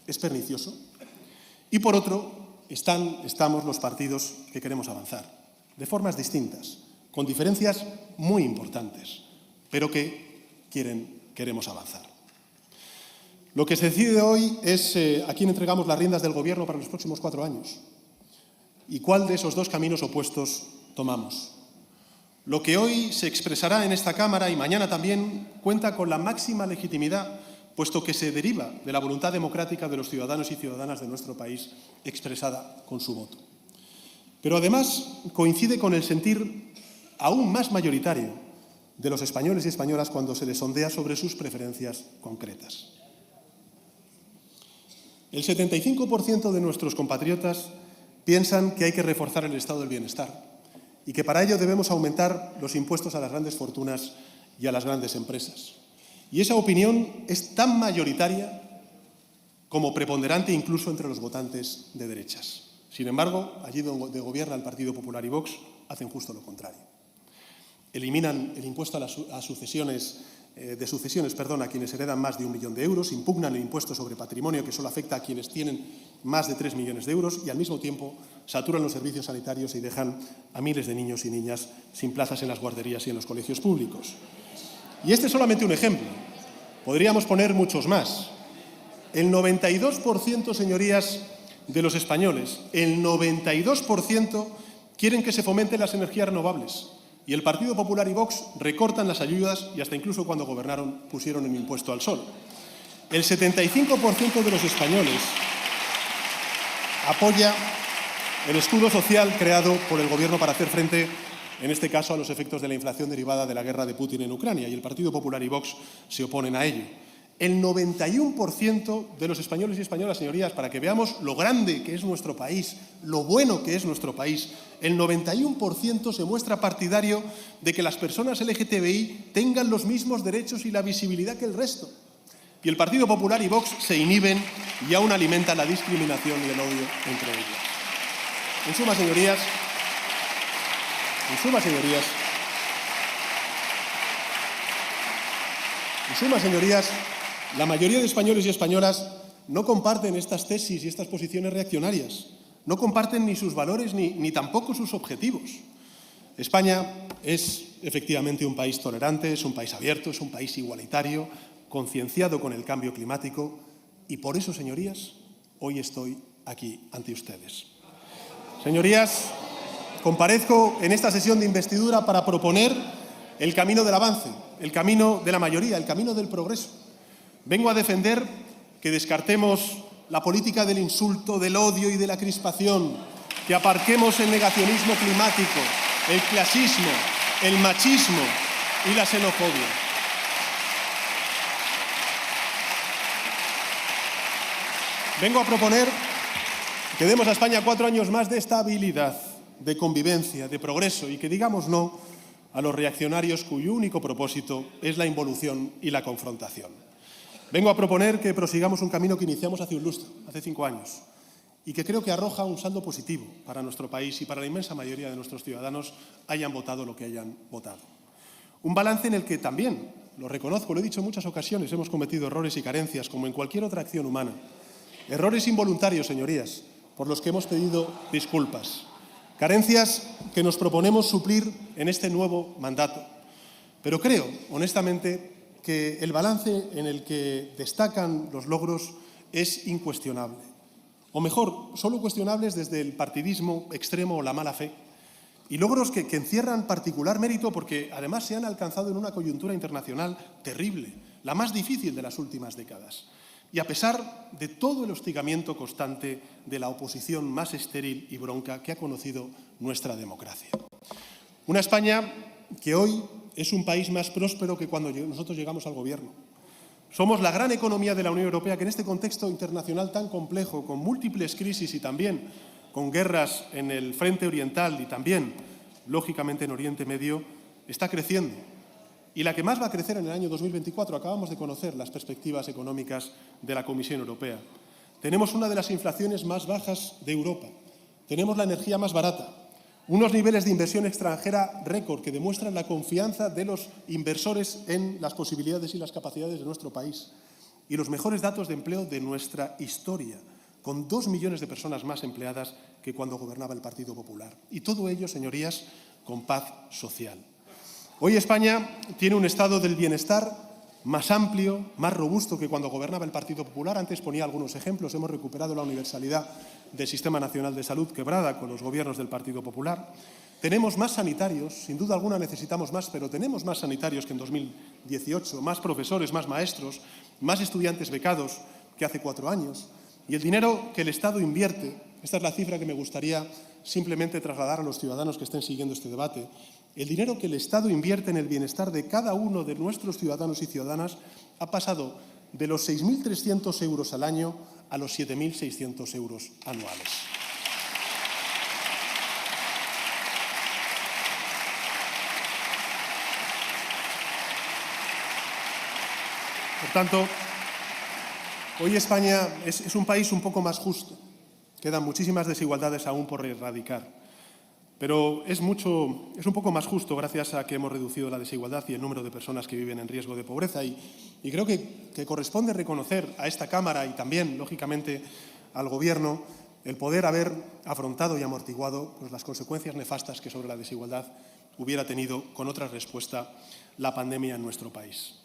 es pernicioso. Y por otro, estamos los partidos que queremos avanzar, de formas distintas, con diferencias muy importantes, pero que queremos avanzar. Lo que se decide hoy es a quién entregamos las riendas del Gobierno para los próximos 4 años y cuál de esos dos caminos opuestos tomamos. Lo que hoy se expresará en esta Cámara y mañana también cuenta con la máxima legitimidad, puesto que se deriva de la voluntad democrática de los ciudadanos y ciudadanas de nuestro país expresada con su voto. Pero además coincide con el sentir aún más mayoritario de los españoles y españolas cuando se les sondea sobre sus preferencias concretas. El 75% de nuestros compatriotas piensan que hay que reforzar el estado del bienestar y que para ello debemos aumentar los impuestos a las grandes fortunas y a las grandes empresas. Y esa opinión es tan mayoritaria como preponderante incluso entre los votantes de derechas. Sin embargo, allí donde gobierna el Partido Popular y Vox, hacen justo lo contrario. Eliminan el impuesto a sucesiones a quienes heredan más de 1 millón de euros, impugnan el impuesto sobre patrimonio que solo afecta a quienes tienen más de 3 millones de euros y al mismo tiempo saturan los servicios sanitarios y dejan a miles de niños y niñas sin plazas en las guarderías y en los colegios públicos. Y este es solamente un ejemplo. Podríamos poner muchos más. El 92%, señorías, de los españoles, el 92% quieren que se fomenten las energías renovables. Y el Partido Popular y Vox recortan las ayudas y hasta incluso cuando gobernaron pusieron el impuesto al sol. El 75% de los españoles apoya el escudo social creado por el Gobierno para hacer frente, en este caso, a los efectos de la inflación derivada de la guerra de Putin en Ucrania, y el Partido Popular y Vox se oponen a ello. El 91% de los españoles y españolas, señorías, para que veamos lo grande que es nuestro país, lo bueno que es nuestro país, el 91% se muestra partidario de que las personas LGTBI tengan los mismos derechos y la visibilidad que el resto. Y el Partido Popular y Vox se inhiben y aún alimentan la discriminación y el odio entre ellos. En suma, señorías, la mayoría de españoles y españolas no comparten estas tesis y estas posiciones reaccionarias. No comparten ni sus valores ni tampoco sus objetivos. España es efectivamente un país tolerante, es un país abierto, es un país igualitario, concienciado con el cambio climático y por eso, señorías, hoy estoy aquí ante ustedes. Señorías, comparezco en esta sesión de investidura para proponer el camino del avance, el camino de la mayoría, el camino del progreso. Vengo a defender que descartemos la política del insulto, del odio y de la crispación, que aparquemos el negacionismo climático, el clasismo, el machismo y la xenofobia. Vengo a proponer que demos a España 4 años más de estabilidad, de convivencia, de progreso y que digamos no a los reaccionarios cuyo único propósito es la involución y la confrontación. Vengo a proponer que prosigamos un camino que iniciamos hace un lustro, hace 5 años, y que creo que arroja un saldo positivo para nuestro país y para la inmensa mayoría de nuestros ciudadanos hayan votado lo que hayan votado. Un balance en el que también, lo reconozco, lo he dicho en muchas ocasiones, hemos cometido errores y carencias, como en cualquier otra acción humana. Errores involuntarios, señorías, por los que hemos pedido disculpas. Carencias que nos proponemos suplir en este nuevo mandato. Pero creo, honestamente, que el balance en el que destacan los logros es incuestionable. o mejor, solo cuestionables desde el partidismo extremo o la mala fe, y logros que encierran particular mérito porque además se han alcanzado en una coyuntura internacional terrible, la más difícil de las últimas décadas. Y a pesar de todo el hostigamiento constante de la oposición más estéril y bronca que ha conocido nuestra democracia. Una España que hoy es un país más próspero que cuando nosotros llegamos al gobierno. Somos la gran economía de la Unión Europea que en este contexto internacional tan complejo, con múltiples crisis y también con guerras en el frente oriental y también, lógicamente, en Oriente Medio, está creciendo. Y la que más va a crecer en el año 2024, acabamos de conocer las perspectivas económicas de la Comisión Europea. Tenemos una de las inflaciones más bajas de Europa. Tenemos la energía más barata. Unos niveles de inversión extranjera récord que demuestran la confianza de los inversores en las posibilidades y las capacidades de nuestro país. Y los mejores datos de empleo de nuestra historia, con 2 millones de personas más empleadas que cuando gobernaba el Partido Popular. Y todo ello, señorías, con paz social. Hoy España tiene un estado del bienestar más amplio, más robusto que cuando gobernaba el Partido Popular. Antes ponía algunos ejemplos. Hemos recuperado la universalidad del Sistema Nacional de Salud quebrada con los gobiernos del Partido Popular. Tenemos más sanitarios, sin duda alguna necesitamos más, pero tenemos más sanitarios que en 2018, más profesores, más maestros, más estudiantes becados que hace 4 años. Y el dinero que el Estado invierte, esta es la cifra que me gustaría simplemente trasladar a los ciudadanos que estén siguiendo este debate, el dinero que el Estado invierte en el bienestar de cada uno de nuestros ciudadanos y ciudadanas ha pasado de los 6.300 euros al año a los 7.600 euros anuales. Por tanto, hoy España es un país un poco más justo. Quedan muchísimas desigualdades aún por erradicar. Pero es un poco más justo gracias a que hemos reducido la desigualdad y el número de personas que viven en riesgo de pobreza. Y creo que corresponde reconocer a esta Cámara y también, lógicamente, al Gobierno el poder haber afrontado y amortiguado las consecuencias nefastas que sobre la desigualdad hubiera tenido con otra respuesta la pandemia en nuestro país.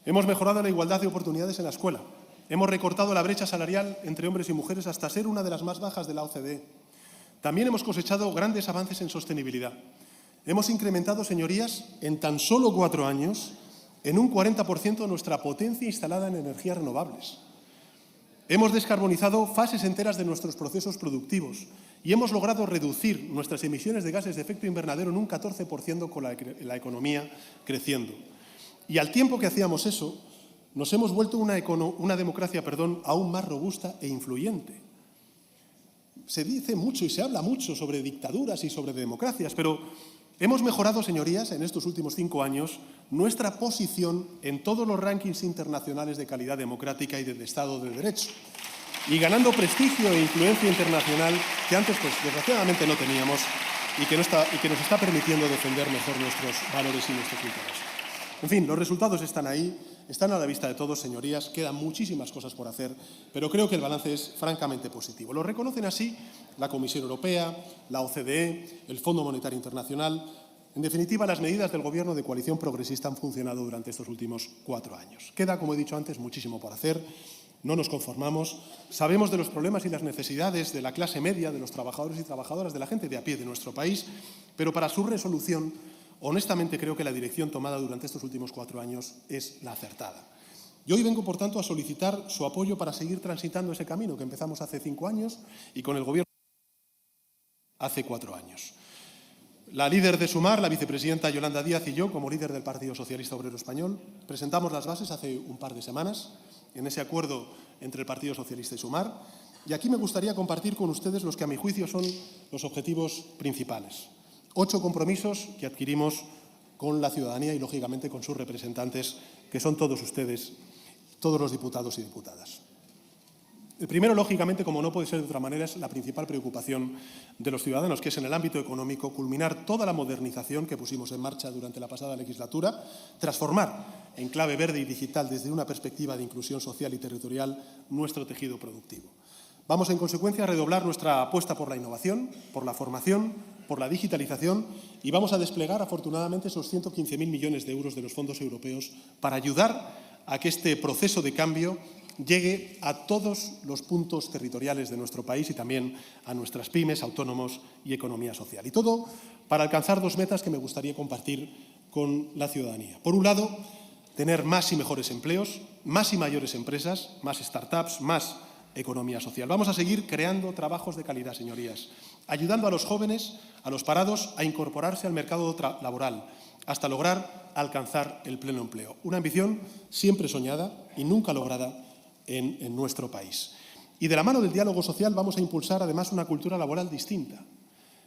Hemos mejorado la igualdad de oportunidades en la escuela. Hemos recortado la brecha salarial entre hombres y mujeres hasta ser una de las más bajas de la OCDE. También hemos cosechado grandes avances en sostenibilidad. Hemos incrementado, señorías, en tan solo 4 años, en un 40% nuestra potencia instalada en energías renovables. Hemos descarbonizado fases enteras de nuestros procesos productivos y hemos logrado reducir nuestras emisiones de gases de efecto invernadero en un 14% con la economía creciendo. Y al tiempo que hacíamos eso, nos hemos vuelto una democracia aún más robusta e influyente. Se dice mucho y se habla mucho sobre dictaduras y sobre democracias, pero hemos mejorado, señorías, en estos últimos 5 años, nuestra posición en todos los rankings internacionales de calidad democrática y del Estado de Derecho, y ganando prestigio e influencia internacional que antes, desgraciadamente, no teníamos y que nos está permitiendo defender mejor nuestros valores y nuestros intereses. En fin, los resultados están ahí, están a la vista de todos, señorías. Quedan muchísimas cosas por hacer, pero creo que el balance es francamente positivo. Lo reconocen así la Comisión Europea, la OCDE, el Fondo Monetario Internacional. En definitiva, las medidas del Gobierno de coalición progresista han funcionado durante estos últimos 4 años. Queda, como he dicho antes, muchísimo por hacer. No nos conformamos. Sabemos de los problemas y las necesidades de la clase media, de los trabajadores y trabajadoras, de la gente de a pie de nuestro país, pero para su resolución, honestamente, creo que la dirección tomada durante estos últimos 4 años es la acertada. Y hoy vengo, por tanto, a solicitar su apoyo para seguir transitando ese camino que empezamos hace 5 años y con el Gobierno hace 4 años. La líder de Sumar, la vicepresidenta Yolanda Díaz, y yo, como líder del Partido Socialista Obrero Español, presentamos las bases hace un par de semanas en ese acuerdo entre el Partido Socialista y Sumar. Y aquí me gustaría compartir con ustedes los que, a mi juicio, son los objetivos principales. 8 compromisos que adquirimos con la ciudadanía y, lógicamente, con sus representantes, que son todos ustedes, todos los diputados y diputadas. El primero, lógicamente, como no puede ser de otra manera, es la principal preocupación de los ciudadanos, que es en el ámbito económico culminar toda la modernización que pusimos en marcha durante la pasada legislatura, transformar en clave verde y digital desde una perspectiva de inclusión social y territorial nuestro tejido productivo. Vamos, en consecuencia, a redoblar nuestra apuesta por la innovación, por la formación, por la digitalización y vamos a desplegar, afortunadamente, esos 115.000 millones de euros de los fondos europeos para ayudar a que este proceso de cambio llegue a todos los puntos territoriales de nuestro país y también a nuestras pymes, autónomos y economía social. Y todo para alcanzar dos metas que me gustaría compartir con la ciudadanía. Por un lado, tener más y mejores empleos, más y mayores empresas, más startups, más economía social. Vamos a seguir creando trabajos de calidad, señorías, ayudando a los jóvenes, a los parados, a incorporarse al mercado laboral, hasta lograr alcanzar el pleno empleo. Una ambición siempre soñada y nunca lograda en nuestro país. Y de la mano del diálogo social vamos a impulsar además una cultura laboral distinta,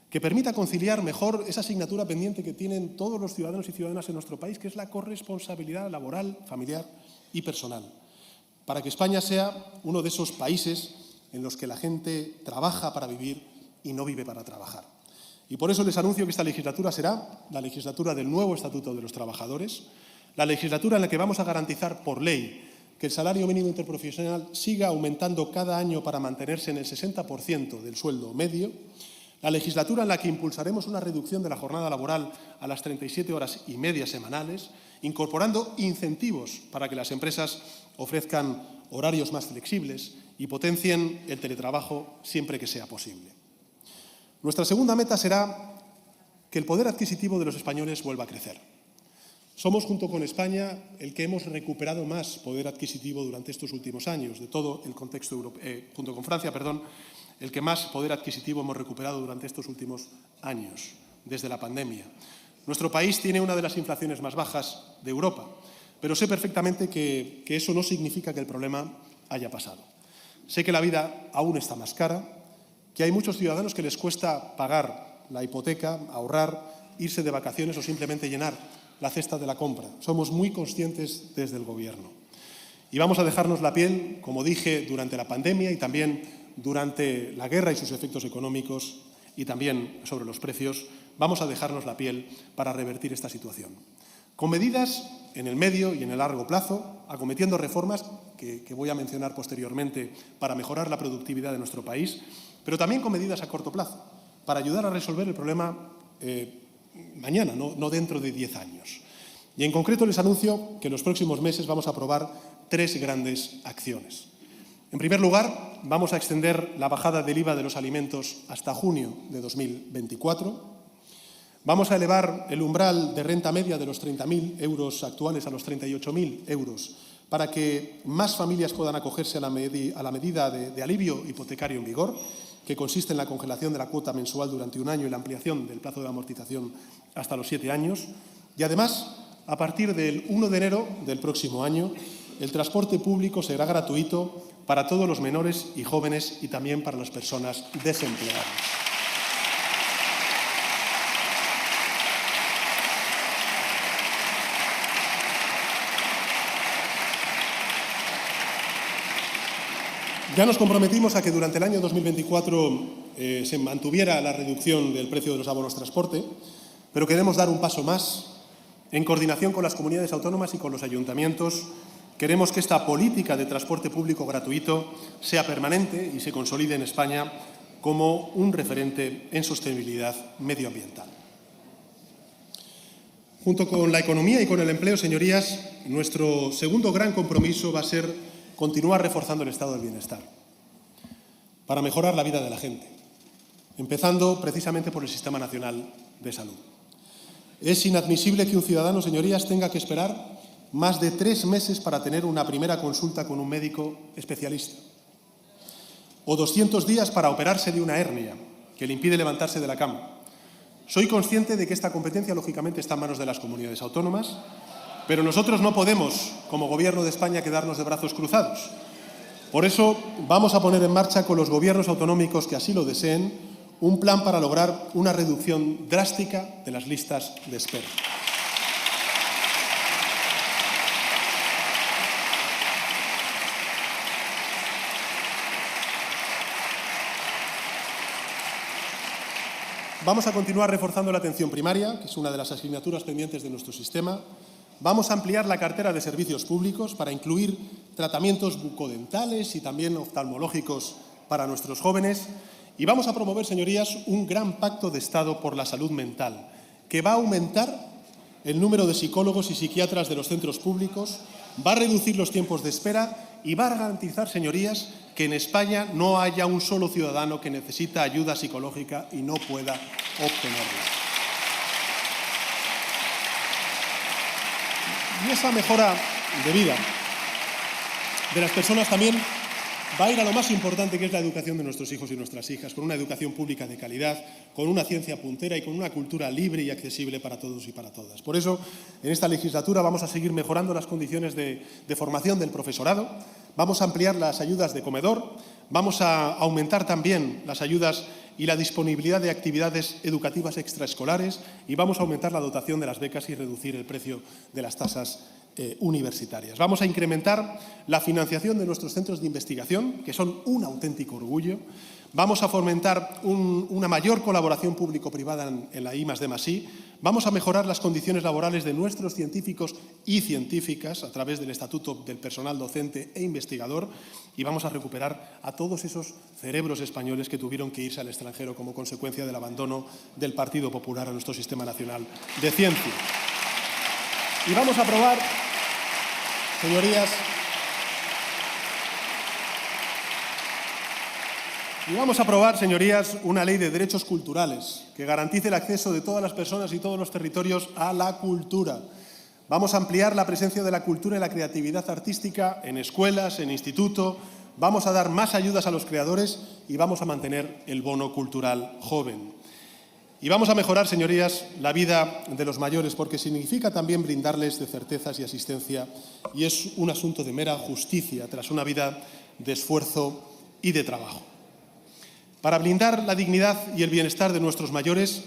que permita conciliar mejor esa asignatura pendiente que tienen todos los ciudadanos y ciudadanas en nuestro país, que es la corresponsabilidad laboral, familiar y personal, para que España sea uno de esos países en los que la gente trabaja para vivir y no vive para trabajar. Y por eso les anuncio que esta legislatura será la legislatura del nuevo Estatuto de los Trabajadores, la legislatura en la que vamos a garantizar por ley que el salario mínimo interprofesional siga aumentando cada año para mantenerse en el 60% del sueldo medio, la legislatura en la que impulsaremos una reducción de la jornada laboral a las 37 horas y media semanales, incorporando incentivos para que las empresas ofrezcan horarios más flexibles y potencien el teletrabajo siempre que sea posible. Nuestra segunda meta será que el poder adquisitivo de los españoles vuelva a crecer. Somos, junto con España, el que hemos recuperado más poder adquisitivo durante estos últimos años, de todo el contexto europeo, junto con Francia, el que más poder adquisitivo hemos recuperado durante estos últimos años, desde la pandemia. Nuestro país tiene una de las inflaciones más bajas de Europa, pero sé perfectamente que eso no significa que el problema haya pasado. Sé que la vida aún está más cara, que hay muchos ciudadanos que les cuesta pagar la hipoteca, ahorrar, irse de vacaciones o simplemente llenar la cesta de la compra. Somos muy conscientes desde el Gobierno. Y vamos a dejarnos la piel, como dije, durante la pandemia y también durante la guerra y sus efectos económicos y también sobre los precios, vamos a dejarnos la piel para revertir esta situación. Con medidas en el medio y en el largo plazo, acometiendo reformas que voy a mencionar posteriormente para mejorar la productividad de nuestro país, pero también con medidas a corto plazo, para ayudar a resolver el problema mañana, no dentro de 10 años. Y en concreto les anuncio que en los próximos meses vamos a aprobar 3 grandes acciones. En primer lugar, vamos a extender la bajada del IVA de los alimentos hasta junio de 2024. Vamos a elevar el umbral de renta media de los 30.000 euros actuales a los 38.000 euros para que más familias puedan acogerse a la medida de alivio hipotecario en vigor, que consiste en la congelación de la cuota mensual durante 1 año y la ampliación del plazo de amortización hasta los 7 años. Y además, a partir del 1 de enero del próximo año, el transporte público será gratuito para todos los menores y jóvenes y también para las personas desempleadas. Ya nos comprometimos a que durante el año 2024 se mantuviera la reducción del precio de los abonos transporte, pero queremos dar un paso más. En coordinación con las comunidades autónomas y con los ayuntamientos, queremos que esta política de transporte público gratuito sea permanente y se consolide en España como un referente en sostenibilidad medioambiental. Junto con la economía y con el empleo, señorías, nuestro segundo gran compromiso va a ser continuar reforzando el estado del bienestar para mejorar la vida de la gente, empezando precisamente por el Sistema Nacional de Salud. Es inadmisible que un ciudadano, señorías, tenga que esperar más de 3 meses para tener una primera consulta con un médico especialista, o 200 días para operarse de una hernia que le impide levantarse de la cama. Soy consciente de que esta competencia, lógicamente, está en manos de las comunidades autónomas, pero nosotros no podemos, como Gobierno de España, quedarnos de brazos cruzados. Por eso vamos a poner en marcha con los gobiernos autonómicos que así lo deseen un plan para lograr una reducción drástica de las listas de espera. Vamos a continuar reforzando la atención primaria, que es una de las asignaturas pendientes de nuestro sistema. Vamos a ampliar la cartera de servicios públicos para incluir tratamientos bucodentales y también oftalmológicos para nuestros jóvenes. Y vamos a promover, señorías, un gran pacto de Estado por la salud mental, que va a aumentar el número de psicólogos y psiquiatras de los centros públicos, va a reducir los tiempos de espera y va a garantizar, señorías, que en España no haya un solo ciudadano que necesita ayuda psicológica y no pueda obtenerla. Y esa mejora de vida de las personas también va a ir a lo más importante, que es la educación de nuestros hijos y nuestras hijas, con una educación pública de calidad, con una ciencia puntera y con una cultura libre y accesible para todos y para todas. Por eso, en esta legislatura vamos a seguir mejorando las condiciones de formación del profesorado, vamos a ampliar las ayudas de comedor, vamos a aumentar también las ayudas y la disponibilidad de actividades educativas extraescolares y vamos a aumentar la dotación de las becas y reducir el precio de las tasas universitarias. Vamos a incrementar la financiación de nuestros centros de investigación, que son un auténtico orgullo. Vamos a fomentar una mayor colaboración público-privada en la I+D+I. Vamos a mejorar las condiciones laborales de nuestros científicos y científicas a través del Estatuto del Personal Docente e Investigador y vamos a recuperar a todos esos cerebros españoles que tuvieron que irse al extranjero como consecuencia del abandono del Partido Popular a nuestro Sistema Nacional de Ciencia. Y vamos a aprobar, señorías, una ley de derechos culturales que garantice el acceso de todas las personas y todos los territorios a la cultura. Vamos a ampliar la presencia de la cultura y la creatividad artística en escuelas, en institutos. Vamos a dar más ayudas a los creadores y vamos a mantener el bono cultural joven. Y vamos a mejorar, señorías, la vida de los mayores, porque significa también brindarles de certezas y asistencia, y es un asunto de mera justicia tras una vida de esfuerzo y de trabajo. Para blindar la dignidad y el bienestar de nuestros mayores,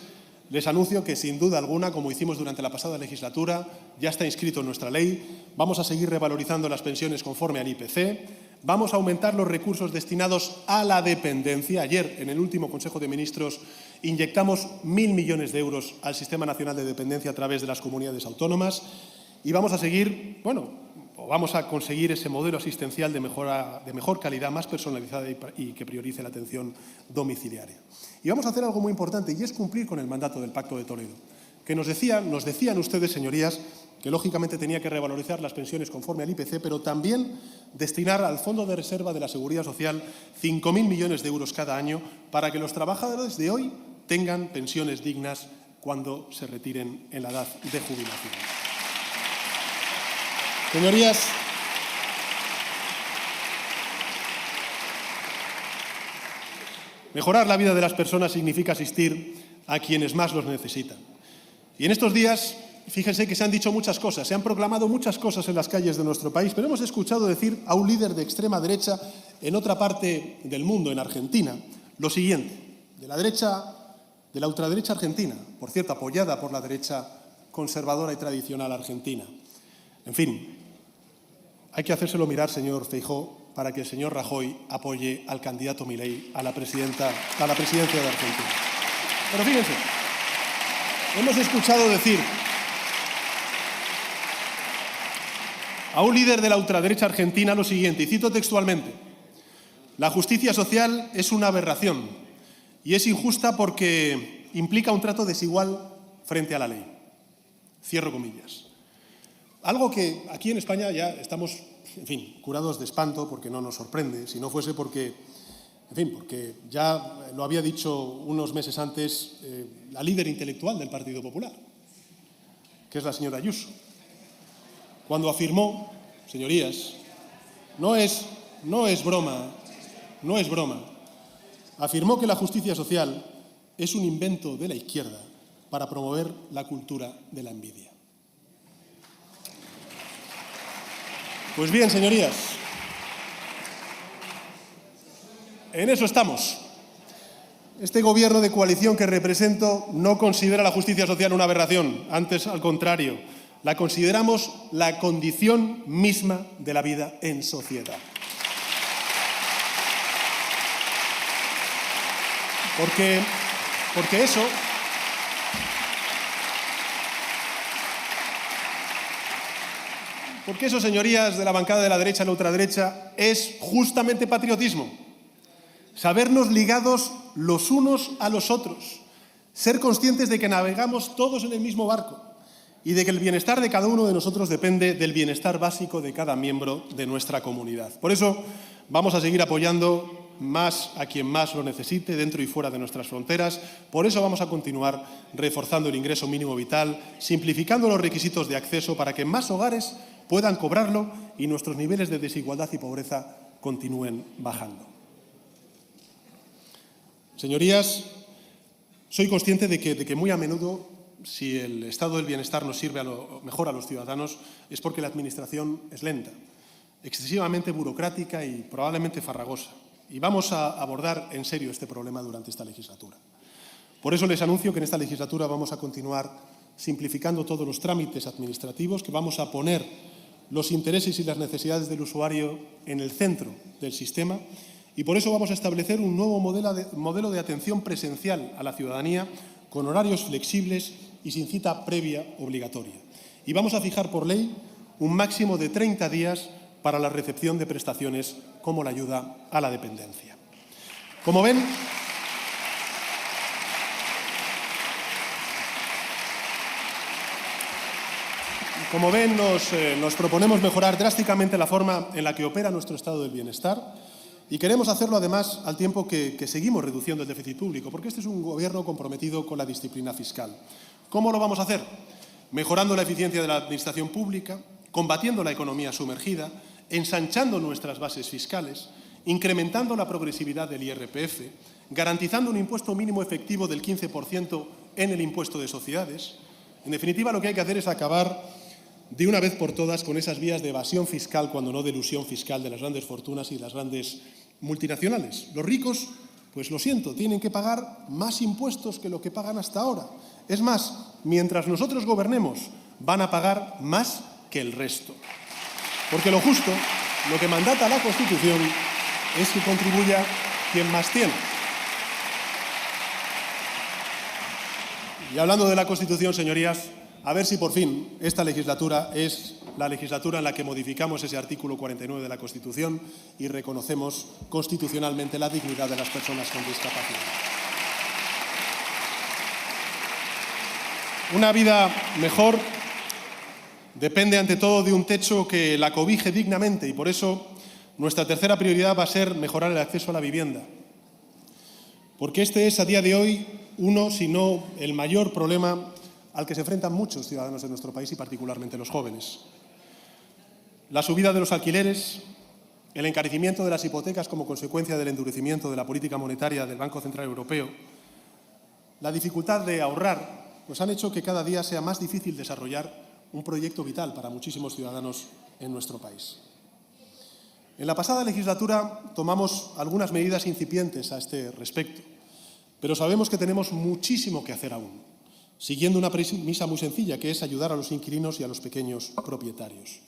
les anuncio que, sin duda alguna, como hicimos durante la pasada legislatura, ya está inscrito en nuestra ley, vamos a seguir revalorizando las pensiones conforme al IPC, vamos a aumentar los recursos destinados a la dependencia. Ayer, en el último Consejo de Ministros, inyectamos 1.000 millones de euros al Sistema Nacional de Dependencia a través de las comunidades autónomas y vamos a conseguir ese modelo asistencial de mejor calidad, más personalizada y que priorice la atención domiciliaria. Y vamos a hacer algo muy importante, y es cumplir con el mandato del Pacto de Toledo, que nos decían ustedes, señorías, que lógicamente tenía que revalorizar las pensiones conforme al IPC, pero también destinar al Fondo de Reserva de la Seguridad Social 5.000 millones de euros cada año para que los trabajadores de hoy tengan pensiones dignas cuando se retiren en la edad de jubilación. Señorías, mejorar la vida de las personas significa asistir a quienes más los necesitan. Y en estos días, fíjense que se han dicho muchas cosas, se han proclamado muchas cosas en las calles de nuestro país, pero hemos escuchado decir a un líder de extrema derecha en otra parte del mundo, en Argentina, lo siguiente, de la ultraderecha argentina, por cierto, apoyada por la derecha conservadora y tradicional argentina. En fin, hay que hacérselo mirar, señor Feijóo, para que el señor Rajoy apoye al candidato Milei a la presidencia de Argentina. Pero fíjense, hemos escuchado decir a un líder de la ultraderecha argentina lo siguiente, y cito textualmente: la justicia social es una aberración y es injusta porque implica un trato desigual frente a la ley. Cierro comillas. Algo que aquí en España ya estamos, curados de espanto, porque no nos sorprende, si no fuese porque ya lo había dicho unos meses antes la líder intelectual del Partido Popular, que es la señora Ayuso, cuando afirmó, señorías, no es broma, afirmó que la justicia social es un invento de la izquierda para promover la cultura de la envidia. Pues bien, señorías, en eso estamos. Este gobierno de coalición que represento no considera la justicia social una aberración, antes al contrario, la consideramos la condición misma de la vida en sociedad. Porque eso, señorías de la bancada de la derecha y la ultraderecha, es justamente patriotismo. Sabernos ligados los unos a los otros, ser conscientes de que navegamos todos en el mismo barco y de que el bienestar de cada uno de nosotros depende del bienestar básico de cada miembro de nuestra comunidad. Por eso vamos a seguir apoyando más a quien más lo necesite, dentro y fuera de nuestras fronteras. Por eso vamos a continuar reforzando el ingreso mínimo vital, simplificando los requisitos de acceso para que más hogares puedan cobrarlo y nuestros niveles de desigualdad y pobreza continúen bajando. Señorías, soy consciente de que muy a menudo, si el estado del bienestar nos sirve mejor a los ciudadanos, es porque la Administración es lenta, excesivamente burocrática y probablemente farragosa. Y vamos a abordar en serio este problema durante esta legislatura. Por eso les anuncio que en esta legislatura vamos a continuar simplificando todos los trámites administrativos, que vamos a poner los intereses y las necesidades del usuario en el centro del sistema, y por eso vamos a establecer un nuevo modelo de atención presencial a la ciudadanía con horarios flexibles y sin cita previa obligatoria. Y vamos a fijar por ley un máximo de 30 días para la recepción de prestaciones como la ayuda a la dependencia. Como ven, nos proponemos mejorar drásticamente la forma en la que opera nuestro estado del bienestar y queremos hacerlo, además, al tiempo que seguimos reduciendo el déficit público, porque este es un Gobierno comprometido con la disciplina fiscal. ¿Cómo lo vamos a hacer? Mejorando la eficiencia de la Administración pública, combatiendo la economía sumergida, ensanchando nuestras bases fiscales, incrementando la progresividad del IRPF, garantizando un impuesto mínimo efectivo del 15% en el impuesto de sociedades. En definitiva, lo que hay que hacer es acabar de una vez por todas con esas vías de evasión fiscal, cuando no de elusión fiscal, de las grandes fortunas y las grandes multinacionales. Los ricos, pues lo siento, tienen que pagar más impuestos que lo que pagan hasta ahora. Es más, mientras nosotros gobernemos, van a pagar más que el resto. Porque lo justo, lo que mandata la Constitución, es que contribuya quien más tiene. Y hablando de la Constitución, señorías, a ver si por fin esta legislatura es la legislatura en la que modificamos ese artículo 49 de la Constitución y reconocemos constitucionalmente la dignidad de las personas con discapacidad. Una vida mejor depende, ante todo, de un techo que la cobije dignamente, y por eso nuestra tercera prioridad va a ser mejorar el acceso a la vivienda. Porque este es, a día de hoy, uno, si no el mayor problema al que se enfrentan muchos ciudadanos de nuestro país y particularmente los jóvenes. La subida de los alquileres, el encarecimiento de las hipotecas como consecuencia del endurecimiento de la política monetaria del Banco Central Europeo, la dificultad de ahorrar, pues han hecho que cada día sea más difícil desarrollar un proyecto vital para muchísimos ciudadanos en nuestro país. En la pasada legislatura tomamos algunas medidas incipientes a este respecto, pero sabemos que tenemos muchísimo que hacer aún, siguiendo una premisa muy sencilla, que es ayudar a los inquilinos y a los pequeños propietarios.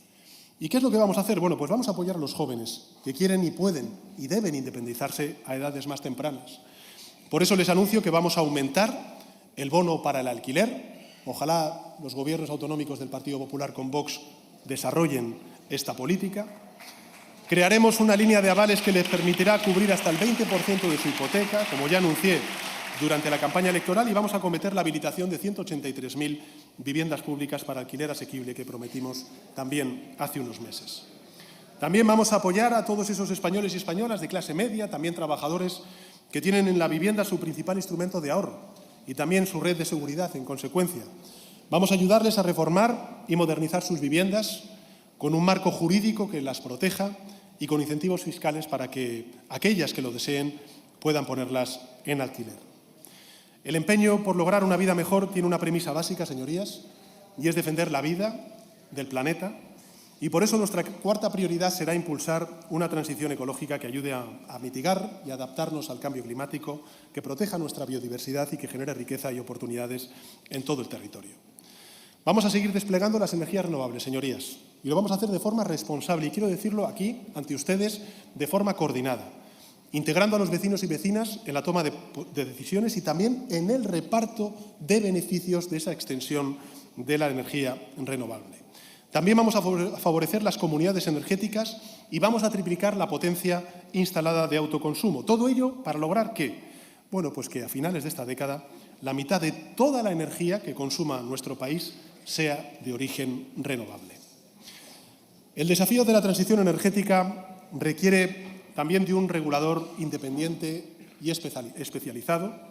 ¿Y qué es lo que vamos a hacer? Bueno, pues vamos a apoyar a los jóvenes que quieren y pueden y deben independizarse a edades más tempranas. Por eso les anuncio que vamos a aumentar el bono para el alquiler. Ojalá los gobiernos autonómicos del Partido Popular con Vox desarrollen esta política. Crearemos una línea de avales que les permitirá cubrir hasta el 20% de su hipoteca, como ya anuncié durante la campaña electoral, y vamos a acometer la habilitación de 183.000 viviendas públicas para alquiler asequible que prometimos también hace unos meses. También vamos a apoyar a todos esos españoles y españolas de clase media, también trabajadores, que tienen en la vivienda su principal instrumento de ahorro y también su red de seguridad, en consecuencia. Vamos a ayudarles a reformar y modernizar sus viviendas con un marco jurídico que las proteja y con incentivos fiscales para que aquellas que lo deseen puedan ponerlas en alquiler. El empeño por lograr una vida mejor tiene una premisa básica, señorías, y es defender la vida del planeta, y por eso nuestra cuarta prioridad será impulsar una transición ecológica que ayude a mitigar y adaptarnos al cambio climático, que proteja nuestra biodiversidad y que genere riqueza y oportunidades en todo el territorio. Vamos a seguir desplegando las energías renovables, señorías, y lo vamos a hacer de forma responsable, y quiero decirlo aquí, ante ustedes, de forma coordinada, integrando a los vecinos y vecinas en la toma de decisiones y también en el reparto de beneficios de esa extensión de la energía renovable. También vamos a favorecer las comunidades energéticas y vamos a triplicar la potencia instalada de autoconsumo. Todo ello para lograr ¿qué? Bueno, pues que a finales de esta década la mitad de toda la energía que consuma nuestro país sea de origen renovable. El desafío de la transición energética requiere también de un regulador independiente y especializado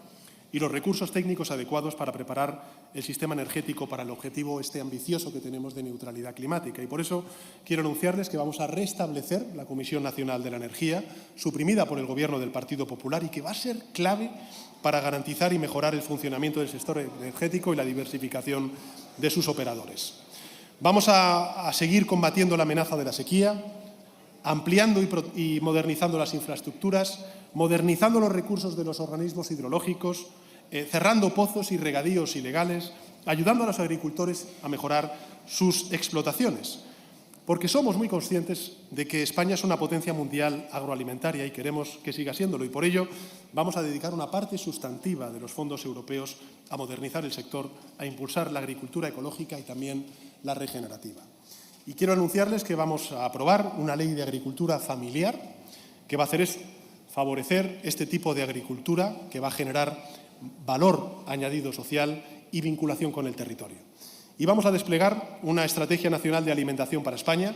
y los recursos técnicos adecuados para preparar el sistema energético para el objetivo ambicioso que tenemos de neutralidad climática. Y por eso quiero anunciarles que vamos a restablecer la Comisión Nacional de la Energía, suprimida por el Gobierno del Partido Popular y que va a ser clave para garantizar y mejorar el funcionamiento del sector energético y la diversificación de sus operadores. Vamos a seguir combatiendo la amenaza de la sequía, ampliando y modernizando las infraestructuras, modernizando los recursos de los organismos hidrológicos, cerrando pozos y regadíos ilegales, ayudando a los agricultores a mejorar sus explotaciones. Porque somos muy conscientes de que España es una potencia mundial agroalimentaria y queremos que siga siéndolo. Y por ello vamos a dedicar una parte sustantiva de los fondos europeos a modernizar el sector, a impulsar la agricultura ecológica y también la regenerativa. Y quiero anunciarles que vamos a aprobar una ley de agricultura familiar que va a hacer es favorecer este tipo de agricultura que va a generar valor añadido social y vinculación con el territorio. Y vamos a desplegar una estrategia nacional de alimentación para España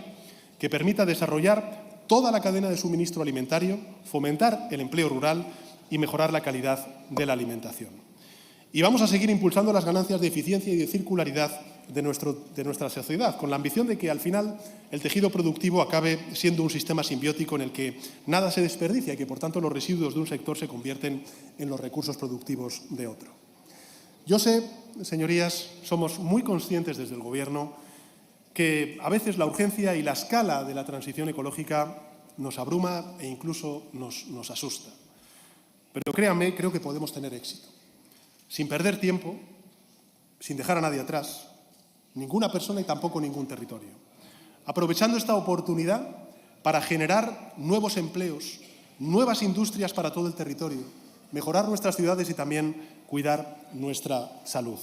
que permita desarrollar toda la cadena de suministro alimentario, fomentar el empleo rural y mejorar la calidad de la alimentación. Y vamos a seguir impulsando las ganancias de eficiencia y de circularidad de nuestra sociedad, con la ambición de que al final el tejido productivo acabe siendo un sistema simbiótico en el que nada se desperdicia y que, por tanto, los residuos de un sector se convierten en los recursos productivos de otro. Yo sé, señorías, somos muy conscientes desde el Gobierno que a veces la urgencia y la escala de la transición ecológica nos abruma e incluso nos asusta. Pero créanme, creo que podemos tener éxito. Sin perder tiempo, sin dejar a nadie atrás, ninguna persona y tampoco ningún territorio. Aprovechando esta oportunidad para generar nuevos empleos, nuevas industrias para todo el territorio, mejorar nuestras ciudades y también cuidar nuestra salud.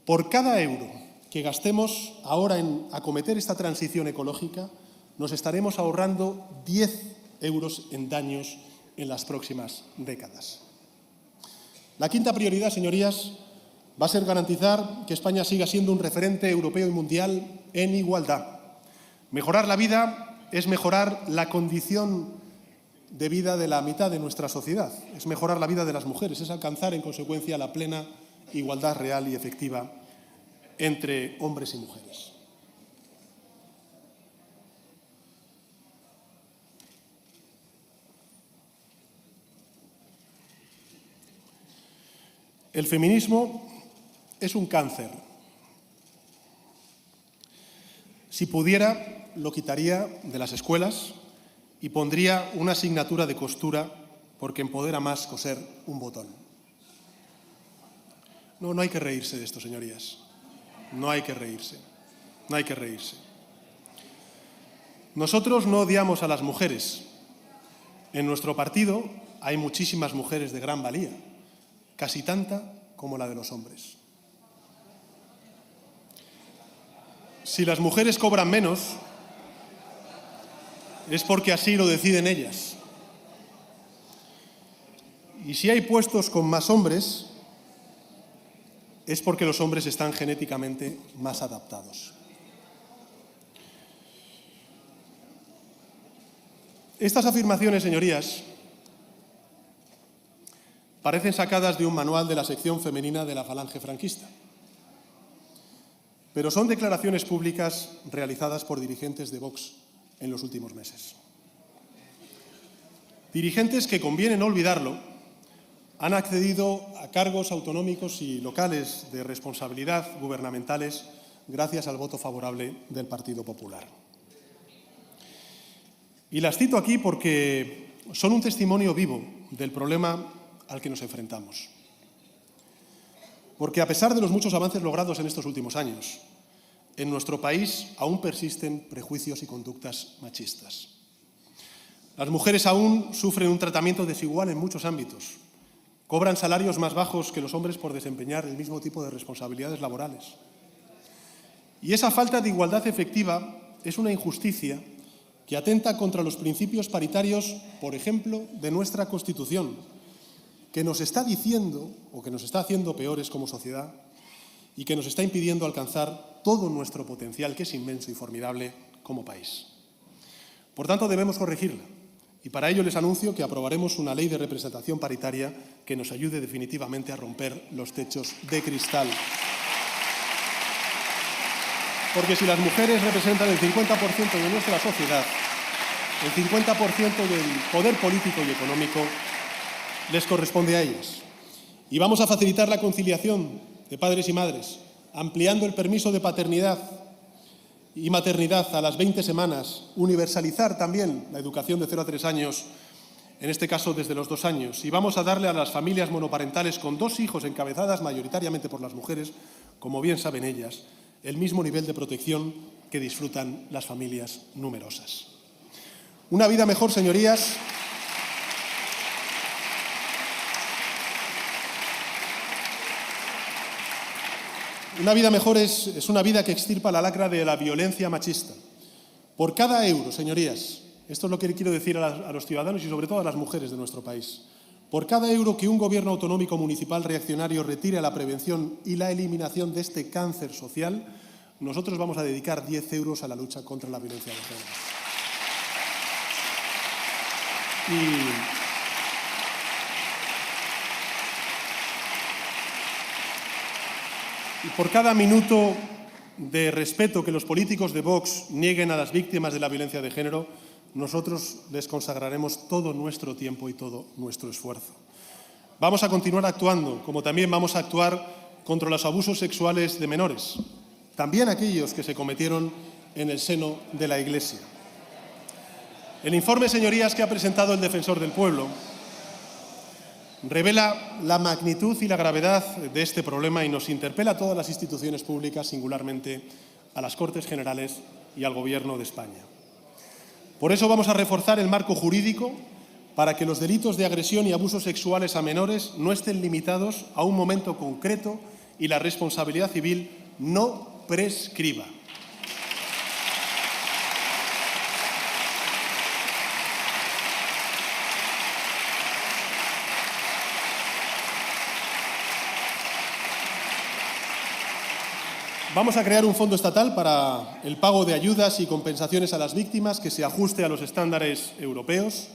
Por cada euro que gastemos ahora en acometer esta transición ecológica, nos estaremos ahorrando 10 euros en daños en las próximas décadas. La quinta prioridad, señorías, va a ser garantizar que España siga siendo un referente europeo y mundial en igualdad. Mejorar la vida es mejorar la condición de vida de la mitad de nuestra sociedad, es mejorar la vida de las mujeres, es alcanzar, en consecuencia, la plena igualdad real y efectiva entre hombres y mujeres. El feminismo es un cáncer. Si pudiera, lo quitaría de las escuelas y pondría una asignatura de costura porque empodera más coser un botón. No hay que reírse de esto, señorías. No hay que reírse. No hay que reírse. Nosotros no odiamos a las mujeres. En nuestro partido hay muchísimas mujeres de gran valía, casi tanta como la de los hombres. Si las mujeres cobran menos, es porque así lo deciden ellas. Y si hay puestos con más hombres, es porque los hombres están genéticamente más adaptados. Estas afirmaciones, señorías, parecen sacadas de un manual de la sección femenina de la Falange franquista, pero son declaraciones públicas realizadas por dirigentes de Vox en los últimos meses. Dirigentes que, conviene no olvidarlo, han accedido a cargos autonómicos y locales de responsabilidad gubernamentales gracias al voto favorable del Partido Popular. Y las cito aquí porque son un testimonio vivo del problema al que nos enfrentamos. Porque a pesar de los muchos avances logrados en estos últimos años, en nuestro país aún persisten prejuicios y conductas machistas. Las mujeres aún sufren un tratamiento desigual en muchos ámbitos. Cobran salarios más bajos que los hombres por desempeñar el mismo tipo de responsabilidades laborales. Y esa falta de igualdad efectiva es una injusticia que atenta contra los principios paritarios, por ejemplo, de nuestra Constitución, que nos está diciendo, o que nos está haciendo peores como sociedad, y que nos está impidiendo alcanzar todo nuestro potencial, que es inmenso y formidable como país. Por tanto, debemos corregirla y para ello les anuncio que aprobaremos una ley de representación paritaria que nos ayude definitivamente a romper los techos de cristal. Porque si las mujeres representan el 50% de nuestra sociedad, el 50% del poder político y económico les corresponde a ellas. Y vamos a facilitar la conciliación de padres y madres, ampliando el permiso de paternidad y maternidad a las 20 semanas, universalizar también la educación de 0 a 3 años, en este caso desde los 2 años. Y vamos a darle a las familias monoparentales con 2 hijos, encabezadas mayoritariamente por las mujeres, como bien saben ellas, el mismo nivel de protección que disfrutan las familias numerosas. Una vida mejor, señorías, una vida mejor es una vida que extirpa la lacra de la violencia machista. Por cada euro, señorías, esto es lo que quiero decir a los ciudadanos y sobre todo a las mujeres de nuestro país, por cada euro que un gobierno autonómico municipal reaccionario retire a la prevención y la eliminación de este cáncer social, nosotros vamos a dedicar 10 euros a la lucha contra la violencia de género. Y por cada minuto de respeto que los políticos de Vox nieguen a las víctimas de la violencia de género, nosotros les consagraremos todo nuestro tiempo y todo nuestro esfuerzo. Vamos a continuar actuando, como también vamos a actuar contra los abusos sexuales de menores, también aquellos que se cometieron en el seno de la Iglesia. El informe, señorías, que ha presentado el Defensor del Pueblo revela la magnitud y la gravedad de este problema y nos interpela a todas las instituciones públicas, singularmente a las Cortes Generales y al Gobierno de España. Por eso vamos a reforzar el marco jurídico para que los delitos de agresión y abusos sexuales a menores no estén limitados a un momento concreto y la responsabilidad civil no prescriba. Vamos a crear un fondo estatal para el pago de ayudas y compensaciones a las víctimas que se ajuste a los estándares europeos.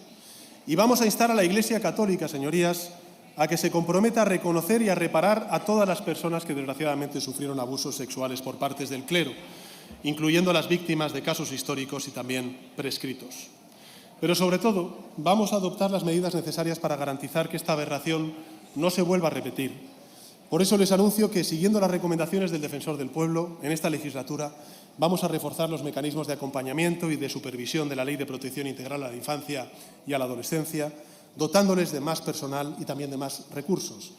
Y vamos a instar a la Iglesia Católica, señorías, a que se comprometa a reconocer y a reparar a todas las personas que desgraciadamente sufrieron abusos sexuales por parte del clero, incluyendo a las víctimas de casos históricos y también prescritos. Pero sobre todo, vamos a adoptar las medidas necesarias para garantizar que esta aberración no se vuelva a repetir. Por eso les anuncio que, siguiendo las recomendaciones del Defensor del Pueblo, en esta legislatura vamos a reforzar los mecanismos de acompañamiento y de supervisión de la Ley de Protección Integral a la Infancia y a la Adolescencia, dotándoles de más personal y también de más recursos.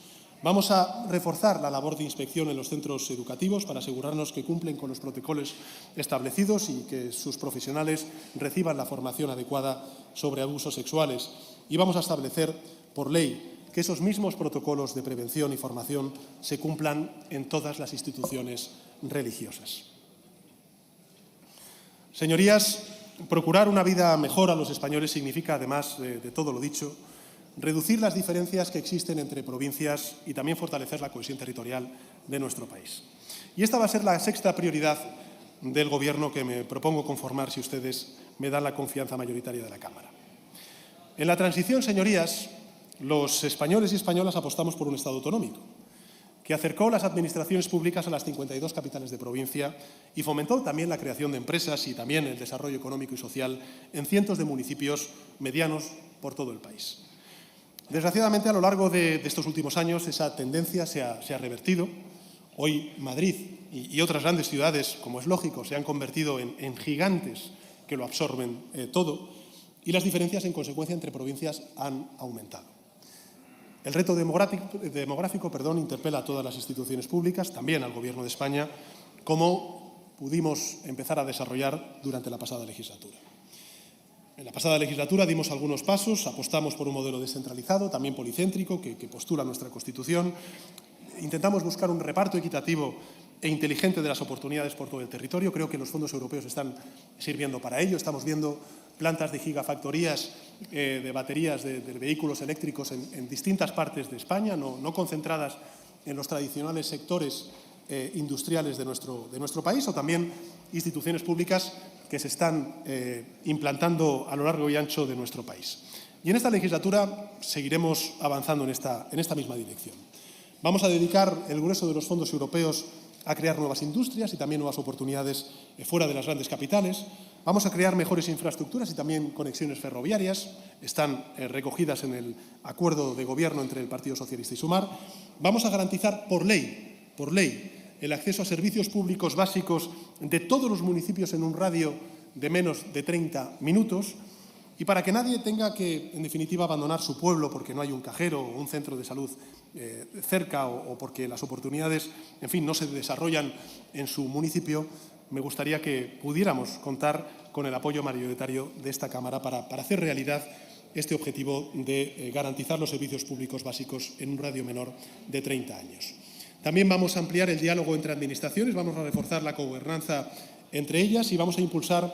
Vamos a reforzar la labor de inspección en los centros educativos para asegurarnos que cumplen con los protocolos establecidos y que sus profesionales reciban la formación adecuada sobre abusos sexuales. Y vamos a establecer por ley que esos mismos protocolos de prevención y formación se cumplan en todas las instituciones religiosas. Señorías, procurar una vida mejor a los españoles significa, además de todo lo dicho, reducir las diferencias que existen entre provincias y también fortalecer la cohesión territorial de nuestro país. Y esta va a ser la sexta prioridad del Gobierno que me propongo conformar si ustedes me dan la confianza mayoritaria de la Cámara. En la transición, señorías, los españoles y españolas apostamos por un Estado autonómico que acercó las administraciones públicas a las 52 capitales de provincia y fomentó también la creación de empresas y también el desarrollo económico y social en cientos de municipios medianos por todo el país. Desgraciadamente, a lo largo de estos últimos años, esa tendencia se ha revertido. Hoy Madrid y otras grandes ciudades, como es lógico, se han convertido en gigantes que lo absorben todo y las diferencias, en consecuencia, entre provincias han aumentado. El reto demográfico interpela a todas las instituciones públicas, también al Gobierno de España, como pudimos empezar a desarrollar durante la pasada legislatura. En la pasada legislatura dimos algunos pasos, apostamos por un modelo descentralizado, también policéntrico, que postula nuestra Constitución. Intentamos buscar un reparto equitativo e inteligente de las oportunidades por todo el territorio. Creo que los fondos europeos están sirviendo para ello. Estamos viendo plantas de gigafactorías de baterías de vehículos eléctricos en distintas partes de España, no concentradas en los tradicionales sectores industriales de nuestro país, o también instituciones públicas que se están implantando a lo largo y ancho de nuestro país. Y en esta legislatura seguiremos avanzando en esta misma dirección. Vamos a dedicar el grueso de los fondos europeos a crear nuevas industrias y también nuevas oportunidades fuera de las grandes capitales. Vamos a crear mejores infraestructuras y también conexiones ferroviarias. Están recogidas en el acuerdo de gobierno entre el Partido Socialista y Sumar. Vamos a garantizar por ley, el acceso a servicios públicos básicos de todos los municipios en un radio de menos de 30 minutos. Y para que nadie tenga que, en definitiva, abandonar su pueblo porque no hay un cajero o un centro de salud cerca o porque las oportunidades, en fin, no se desarrollan en su municipio, me gustaría que pudiéramos contar con el apoyo mayoritario de esta Cámara para hacer realidad este objetivo de garantizar los servicios públicos básicos en un radio menor de 30 años. También vamos a ampliar el diálogo entre administraciones, vamos a reforzar la gobernanza entre ellas y vamos a impulsar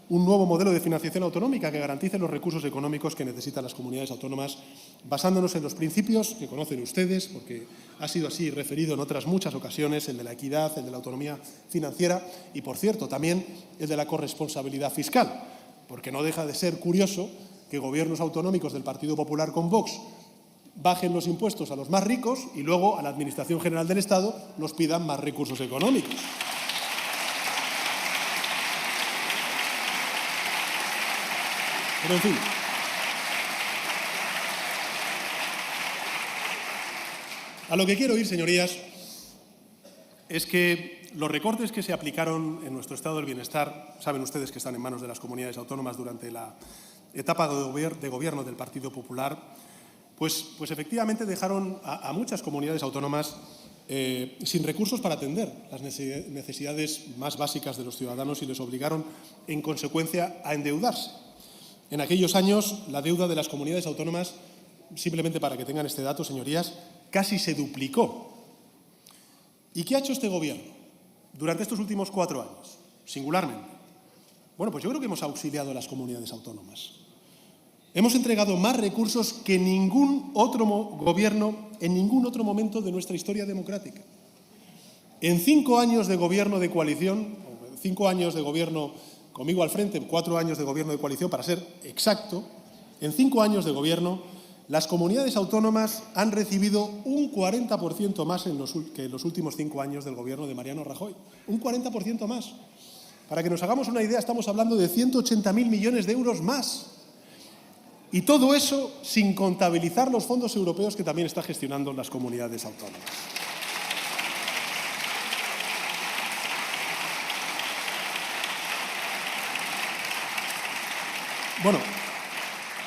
un nuevo modelo de financiación autonómica que garantice los recursos económicos que necesitan las comunidades autónomas, basándonos en los principios que conocen ustedes, porque ha sido así referido en otras muchas ocasiones, el de la equidad, el de la autonomía financiera y, por cierto, también el de la corresponsabilidad fiscal, porque no deja de ser curioso que gobiernos autonómicos del Partido Popular con Vox bajen los impuestos a los más ricos y luego a la Administración General del Estado nos pidan más recursos económicos. Pero, en fin, a lo que quiero ir, señorías, es que los recortes que se aplicaron en nuestro estado del bienestar, saben ustedes que están en manos de las comunidades autónomas durante la etapa de gobierno del Partido Popular, pues efectivamente dejaron a muchas comunidades autónomas sin recursos para atender las necesidades más básicas de los ciudadanos y les obligaron, en consecuencia, a endeudarse. En aquellos años, la deuda de las comunidades autónomas, simplemente para que tengan este dato, señorías, casi se duplicó. ¿Y qué ha hecho este Gobierno durante estos últimos 4 años, singularmente? Bueno, pues yo creo que hemos auxiliado a las comunidades autónomas. Hemos entregado más recursos que ningún otro gobierno en ningún otro momento de nuestra historia democrática. En 5 años de gobierno de coalición, 5 años de gobierno conmigo al frente, 4 años de gobierno de coalición, para ser exacto, en 5 años de gobierno, las comunidades autónomas han recibido un 40% más que en los últimos 5 años del gobierno de Mariano Rajoy. Un 40% más. Para que nos hagamos una idea, estamos hablando de 180.000 millones de euros más. Y todo eso sin contabilizar los fondos europeos que también están gestionando las comunidades autónomas. Bueno,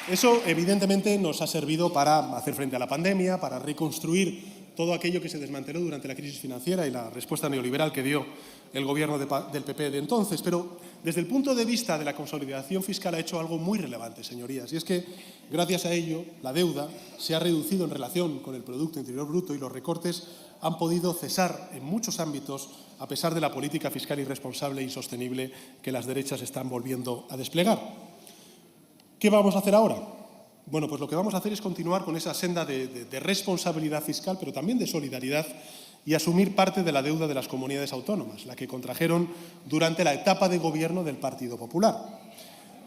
eso evidentemente nos ha servido para hacer frente a la pandemia, para reconstruir todo aquello que se desmanteló durante la crisis financiera y la respuesta neoliberal que dio el gobierno del PP de entonces. Pero desde el punto de vista de la consolidación fiscal ha hecho algo muy relevante, señorías, y es que gracias a ello la deuda se ha reducido en relación con el Producto Interior Bruto y los recortes han podido cesar en muchos ámbitos a pesar de la política fiscal irresponsable e insostenible que las derechas están volviendo a desplegar. ¿Qué vamos a hacer ahora? Bueno, pues lo que vamos a hacer es continuar con esa senda de responsabilidad fiscal, pero también de solidaridad y asumir parte de la deuda de las comunidades autónomas, la que contrajeron durante la etapa de gobierno del Partido Popular.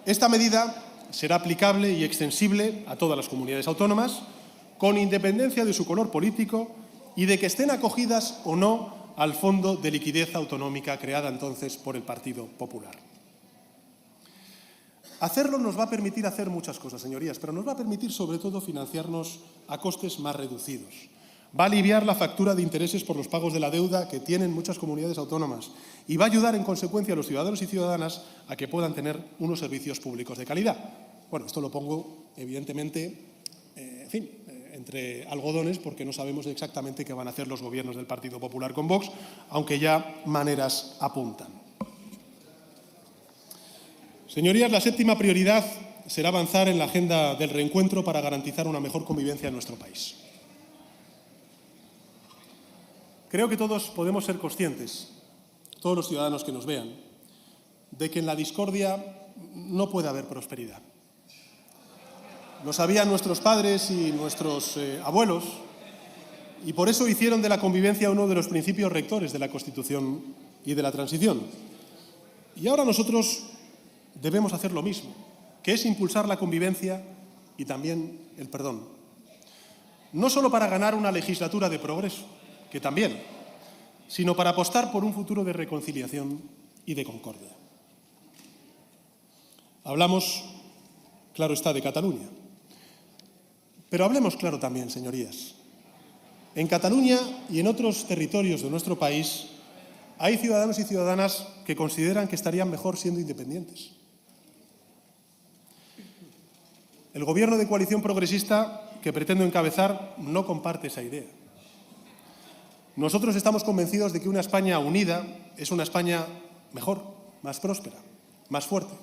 Esta medida será aplicable y extensible a todas las comunidades autónomas, con independencia de su color político y de que estén acogidas o no al Fondo de Liquidez Autonómica creada entonces por el Partido Popular. Hacerlo nos va a permitir hacer muchas cosas, señorías, pero nos va a permitir sobre todo financiarnos a costes más reducidos. Va a aliviar la factura de intereses por los pagos de la deuda que tienen muchas comunidades autónomas y va a ayudar en consecuencia a los ciudadanos y ciudadanas a que puedan tener unos servicios públicos de calidad. Bueno, esto lo pongo evidentemente, entre algodones porque no sabemos exactamente qué van a hacer los gobiernos del Partido Popular con Vox, aunque ya maneras apuntan. Señorías, la séptima prioridad será avanzar en la agenda del reencuentro para garantizar una mejor convivencia en nuestro país. Creo que todos podemos ser conscientes, todos los ciudadanos que nos vean, de que en la discordia no puede haber prosperidad. Lo sabían nuestros padres y nuestros abuelos, Y por eso hicieron de la convivencia uno de los principios rectores de la Constitución y de la transición. Y ahora nosotros debemos hacer lo mismo, que es impulsar la convivencia y también el perdón. No solo para ganar una legislatura de progreso, que también, sino para apostar por un futuro de reconciliación y de concordia. Hablamos, claro está, de Cataluña. Pero hablemos claro también, señorías. En Cataluña y en otros territorios de nuestro país hay ciudadanos y ciudadanas que consideran que estarían mejor siendo independientes. El Gobierno de coalición progresista que pretendo encabezar no comparte esa idea. Nosotros estamos convencidos de que una España unida es una España mejor, más próspera, más fuerte.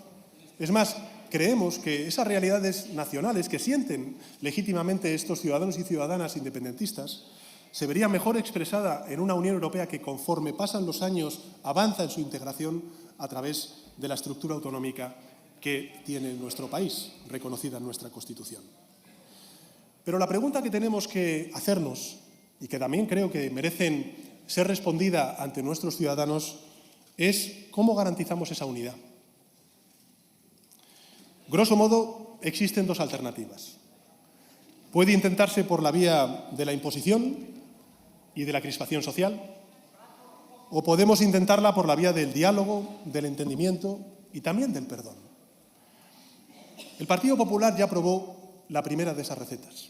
Es más, creemos que esas realidades nacionales que sienten legítimamente estos ciudadanos y ciudadanas independentistas se vería mejor expresada en una Unión Europea que, conforme pasan los años, avanza en su integración a través de la estructura autonómica que tiene nuestro país, reconocida en nuestra Constitución. Pero la pregunta que tenemos que hacernos, y que también creo que merecen ser respondida ante nuestros ciudadanos, es cómo garantizamos esa unidad. Grosso modo, existen dos alternativas. Puede intentarse por la vía de la imposición y de la crispación social, o podemos intentarla por la vía del diálogo, del entendimiento y también del perdón. El Partido Popular ya probó la primera de esas recetas.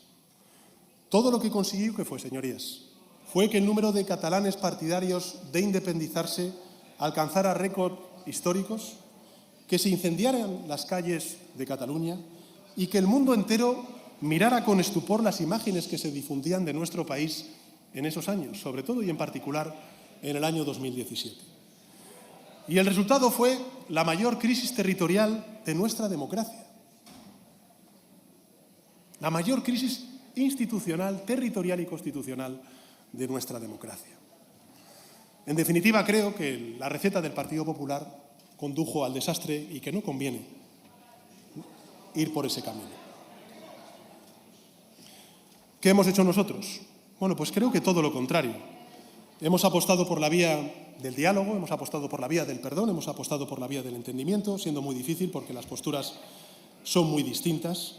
Todo lo que consiguió, ¿qué fue, señorías? Fue que el número de catalanes partidarios de independizarse alcanzara récords históricos, que se incendiaran las calles de Cataluña y que el mundo entero mirara con estupor las imágenes que se difundían de nuestro país en esos años, sobre todo y en particular en el año 2017. Y el resultado fue la mayor crisis territorial de nuestra democracia. La mayor crisis institucional, territorial y constitucional de nuestra democracia. En definitiva, creo que la receta del Partido Popular condujo al desastre y que no conviene ir por ese camino. ¿Qué hemos hecho nosotros? Bueno, pues creo que todo lo contrario. Hemos apostado por la vía del diálogo, hemos apostado por la vía del perdón, hemos apostado por la vía del entendimiento, siendo muy difícil porque las posturas son muy distintas.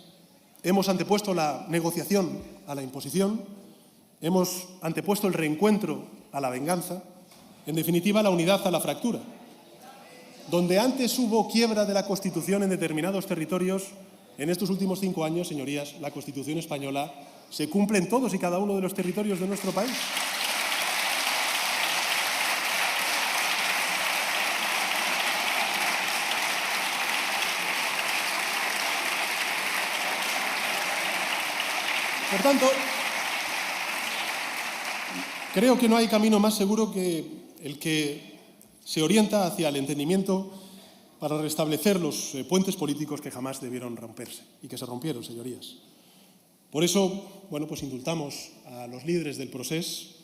Hemos antepuesto la negociación a la imposición, hemos antepuesto el reencuentro a la venganza, en definitiva, la unidad a la fractura. Donde antes hubo quiebra de la Constitución en determinados territorios, en estos últimos 5 años, señorías, la Constitución española se cumple en todos y cada uno de los territorios de nuestro país. Por tanto, creo que no hay camino más seguro que el que se orienta hacia el entendimiento para restablecer los puentes políticos que jamás debieron romperse y que se rompieron, señorías. Por eso, bueno, pues indultamos a los líderes del Procés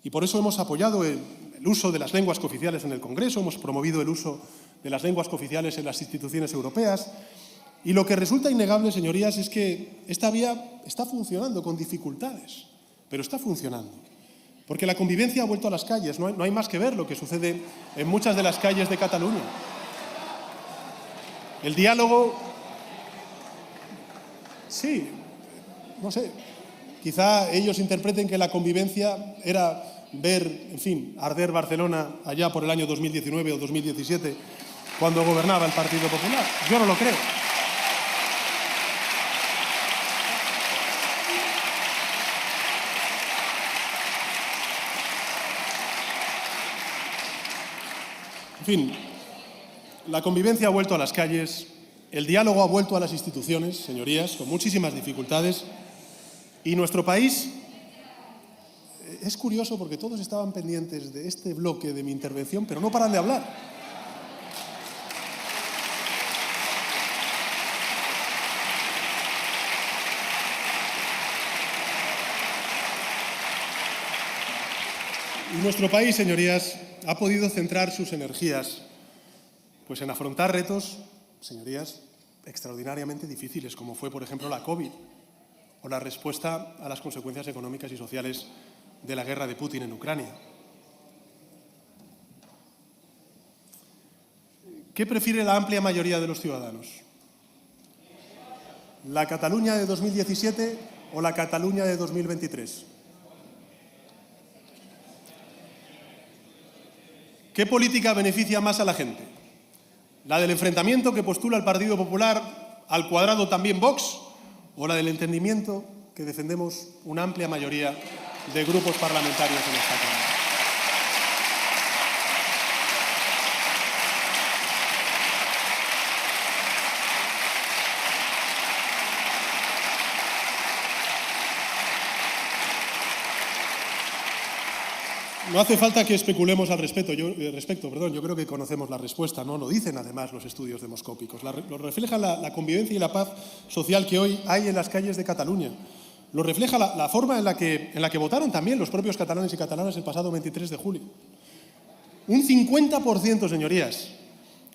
y por eso hemos apoyado el uso de las lenguas cooficiales en el Congreso, hemos promovido el uso de las lenguas cooficiales en las instituciones europeas. Y lo que resulta innegable, señorías, es que esta vía está funcionando con dificultades, pero está funcionando. Porque la convivencia ha vuelto a las calles, no hay más que ver lo que sucede en muchas de las calles de Cataluña. El diálogo, sí, no sé, quizá ellos interpreten que la convivencia era ver, en fin, arder Barcelona allá por el año 2019 o 2017, cuando gobernaba el Partido Popular. Yo no lo creo. En fin, la convivencia ha vuelto a las calles, el diálogo ha vuelto a las instituciones, señorías, con muchísimas dificultades, y nuestro país, es curioso porque todos estaban pendientes de este bloque de mi intervención, pero no paran de hablar. Y nuestro país, señorías, ha podido centrar sus energías pues en afrontar retos, señorías, extraordinariamente difíciles, como fue, por ejemplo, la COVID o la respuesta a las consecuencias económicas y sociales de la guerra de Putin en Ucrania. ¿Qué prefiere la amplia mayoría de los ciudadanos? ¿La Cataluña de 2017 o la Cataluña de 2023? ¿Qué política beneficia más a la gente? ¿La del enfrentamiento que postula el Partido Popular, al cuadrado también Vox, o la del entendimiento que defendemos una amplia mayoría de grupos parlamentarios en esta Cámara? No hace falta que especulemos al respecto. Yo creo que conocemos la respuesta, ¿no? Lo dicen además los estudios demoscópicos. Lo refleja la convivencia y la paz social que hoy hay en las calles de Cataluña. Lo refleja la forma en la que votaron también los propios catalanes y catalanas el pasado 23 de julio. Un 50%, señorías,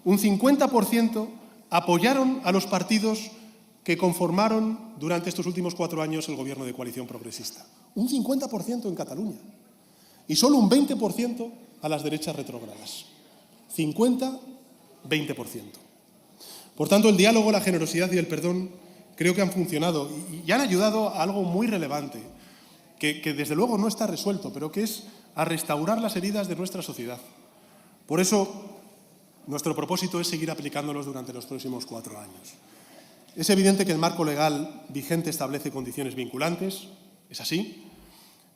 un 50% apoyaron a los partidos que conformaron durante estos últimos 4 años el gobierno de coalición progresista. Un 50% en Cataluña. Y solo un 20% a las derechas retrógradas. 50, 20%. Por tanto, el diálogo, la generosidad y el perdón creo que han funcionado y han ayudado a algo muy relevante, que desde luego no está resuelto, pero que es a restaurar las heridas de nuestra sociedad. Por eso, nuestro propósito es seguir aplicándolos durante los próximos 4 años. Es evidente que el marco legal vigente establece condiciones vinculantes, es así,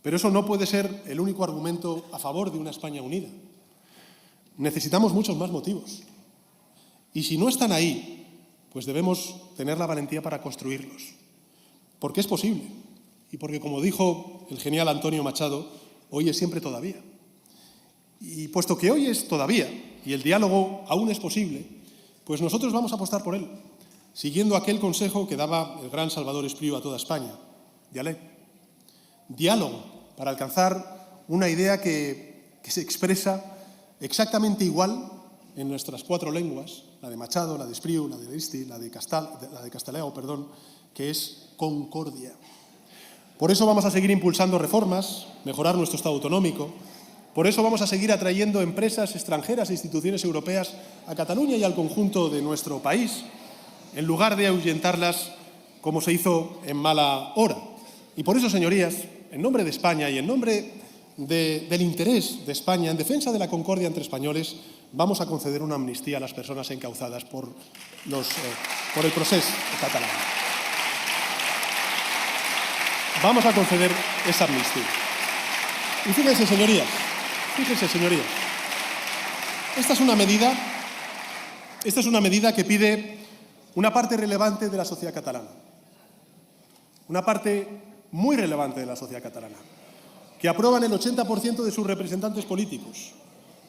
pero eso no puede ser el único argumento a favor de una España unida. Necesitamos muchos más motivos. Y si no están ahí, pues debemos tener la valentía para construirlos. Porque es posible. Y porque, como dijo el genial Antonio Machado, hoy es siempre todavía. Y puesto que hoy es todavía, y el diálogo aún es posible, pues nosotros vamos a apostar por él, siguiendo aquel consejo que daba el gran Salvador Espriu a toda España. Diálogo para alcanzar una idea que se expresa exactamente igual en nuestras 4 lenguas, la de Machado, la de Espriu, la de Listi, la de Castelao, que es concordia. Por eso vamos a seguir impulsando reformas, mejorar nuestro Estado autonómico. Por eso vamos a seguir atrayendo empresas extranjeras e instituciones europeas a Cataluña y al conjunto de nuestro país, en lugar de ahuyentarlas como se hizo en mala hora. Y por eso, señorías, en nombre de España y en nombre del interés de España, en defensa de la concordia entre españoles, vamos a conceder una amnistía a las personas encauzadas por el proceso catalán. Vamos a conceder esa amnistía. Y fíjense, señorías, esta es una medida que pide una parte relevante de la sociedad catalana. Una parte muy relevante de la sociedad catalana, que aprueban el 80% de sus representantes políticos,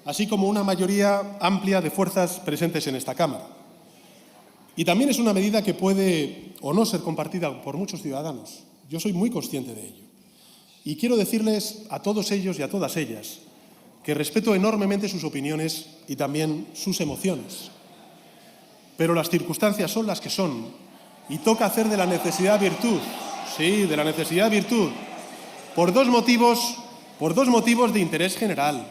así como una mayoría amplia de fuerzas presentes en esta Cámara. Y también es una medida que puede o no ser compartida por muchos ciudadanos. Yo soy muy consciente de ello. Y quiero decirles a todos ellos y a todas ellas que respeto enormemente sus opiniones y también sus emociones. Pero las circunstancias son las que son y toca hacer de la necesidad virtud. Sí, de la necesidad virtud. Por dos motivos de interés general.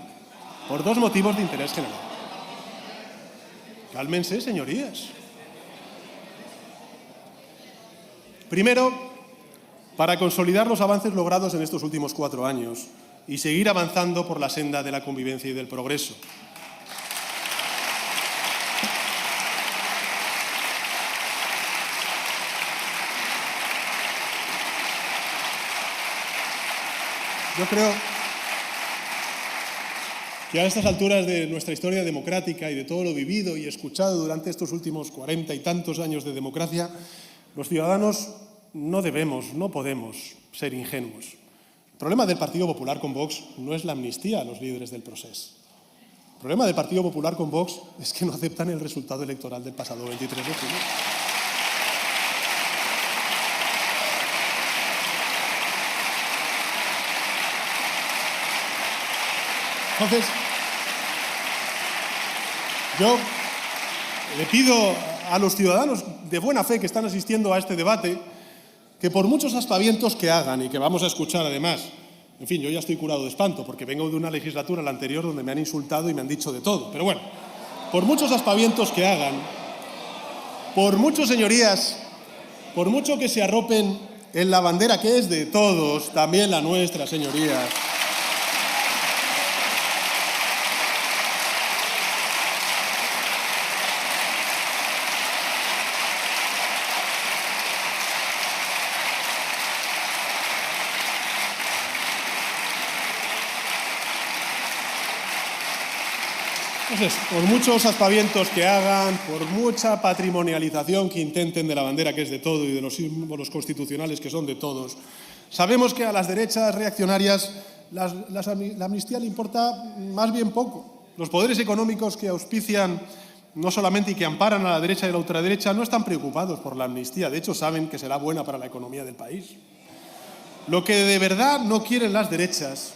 Cálmense, señorías. Primero, para consolidar los avances logrados en estos últimos 4 años y seguir avanzando por la senda de la convivencia y del progreso. Yo creo que a estas alturas de nuestra historia democrática y de todo lo vivido y escuchado durante estos últimos 40 y tantos años de democracia, los ciudadanos no podemos ser ingenuos. El problema del Partido Popular con Vox no es la amnistía a los líderes del proceso. El problema del Partido Popular con Vox es que no aceptan el resultado electoral del pasado 23 de julio. Entonces, yo le pido a los ciudadanos de buena fe que están asistiendo a este debate que por muchos aspavientos que hagan y que vamos a escuchar además En fin, yo ya estoy curado de espanto, porque vengo de una legislatura, la anterior, donde me han insultado y me han dicho de todo. Pero bueno, por muchos aspavientos que hagan, por mucho, señorías, por mucho que se arropen en la bandera que es de todos, también la nuestra, señorías, entonces, por muchos aspavientos que hagan, por mucha patrimonialización que intenten de la bandera que es de todo y de los símbolos constitucionales que son de todos, sabemos que a las derechas reaccionarias la amnistía le importa más bien poco. Los poderes económicos que auspician no solamente y que amparan a la derecha y a la ultraderecha no están preocupados por la amnistía. De hecho, saben que será buena para la economía del país. Lo que de verdad no quieren las derechas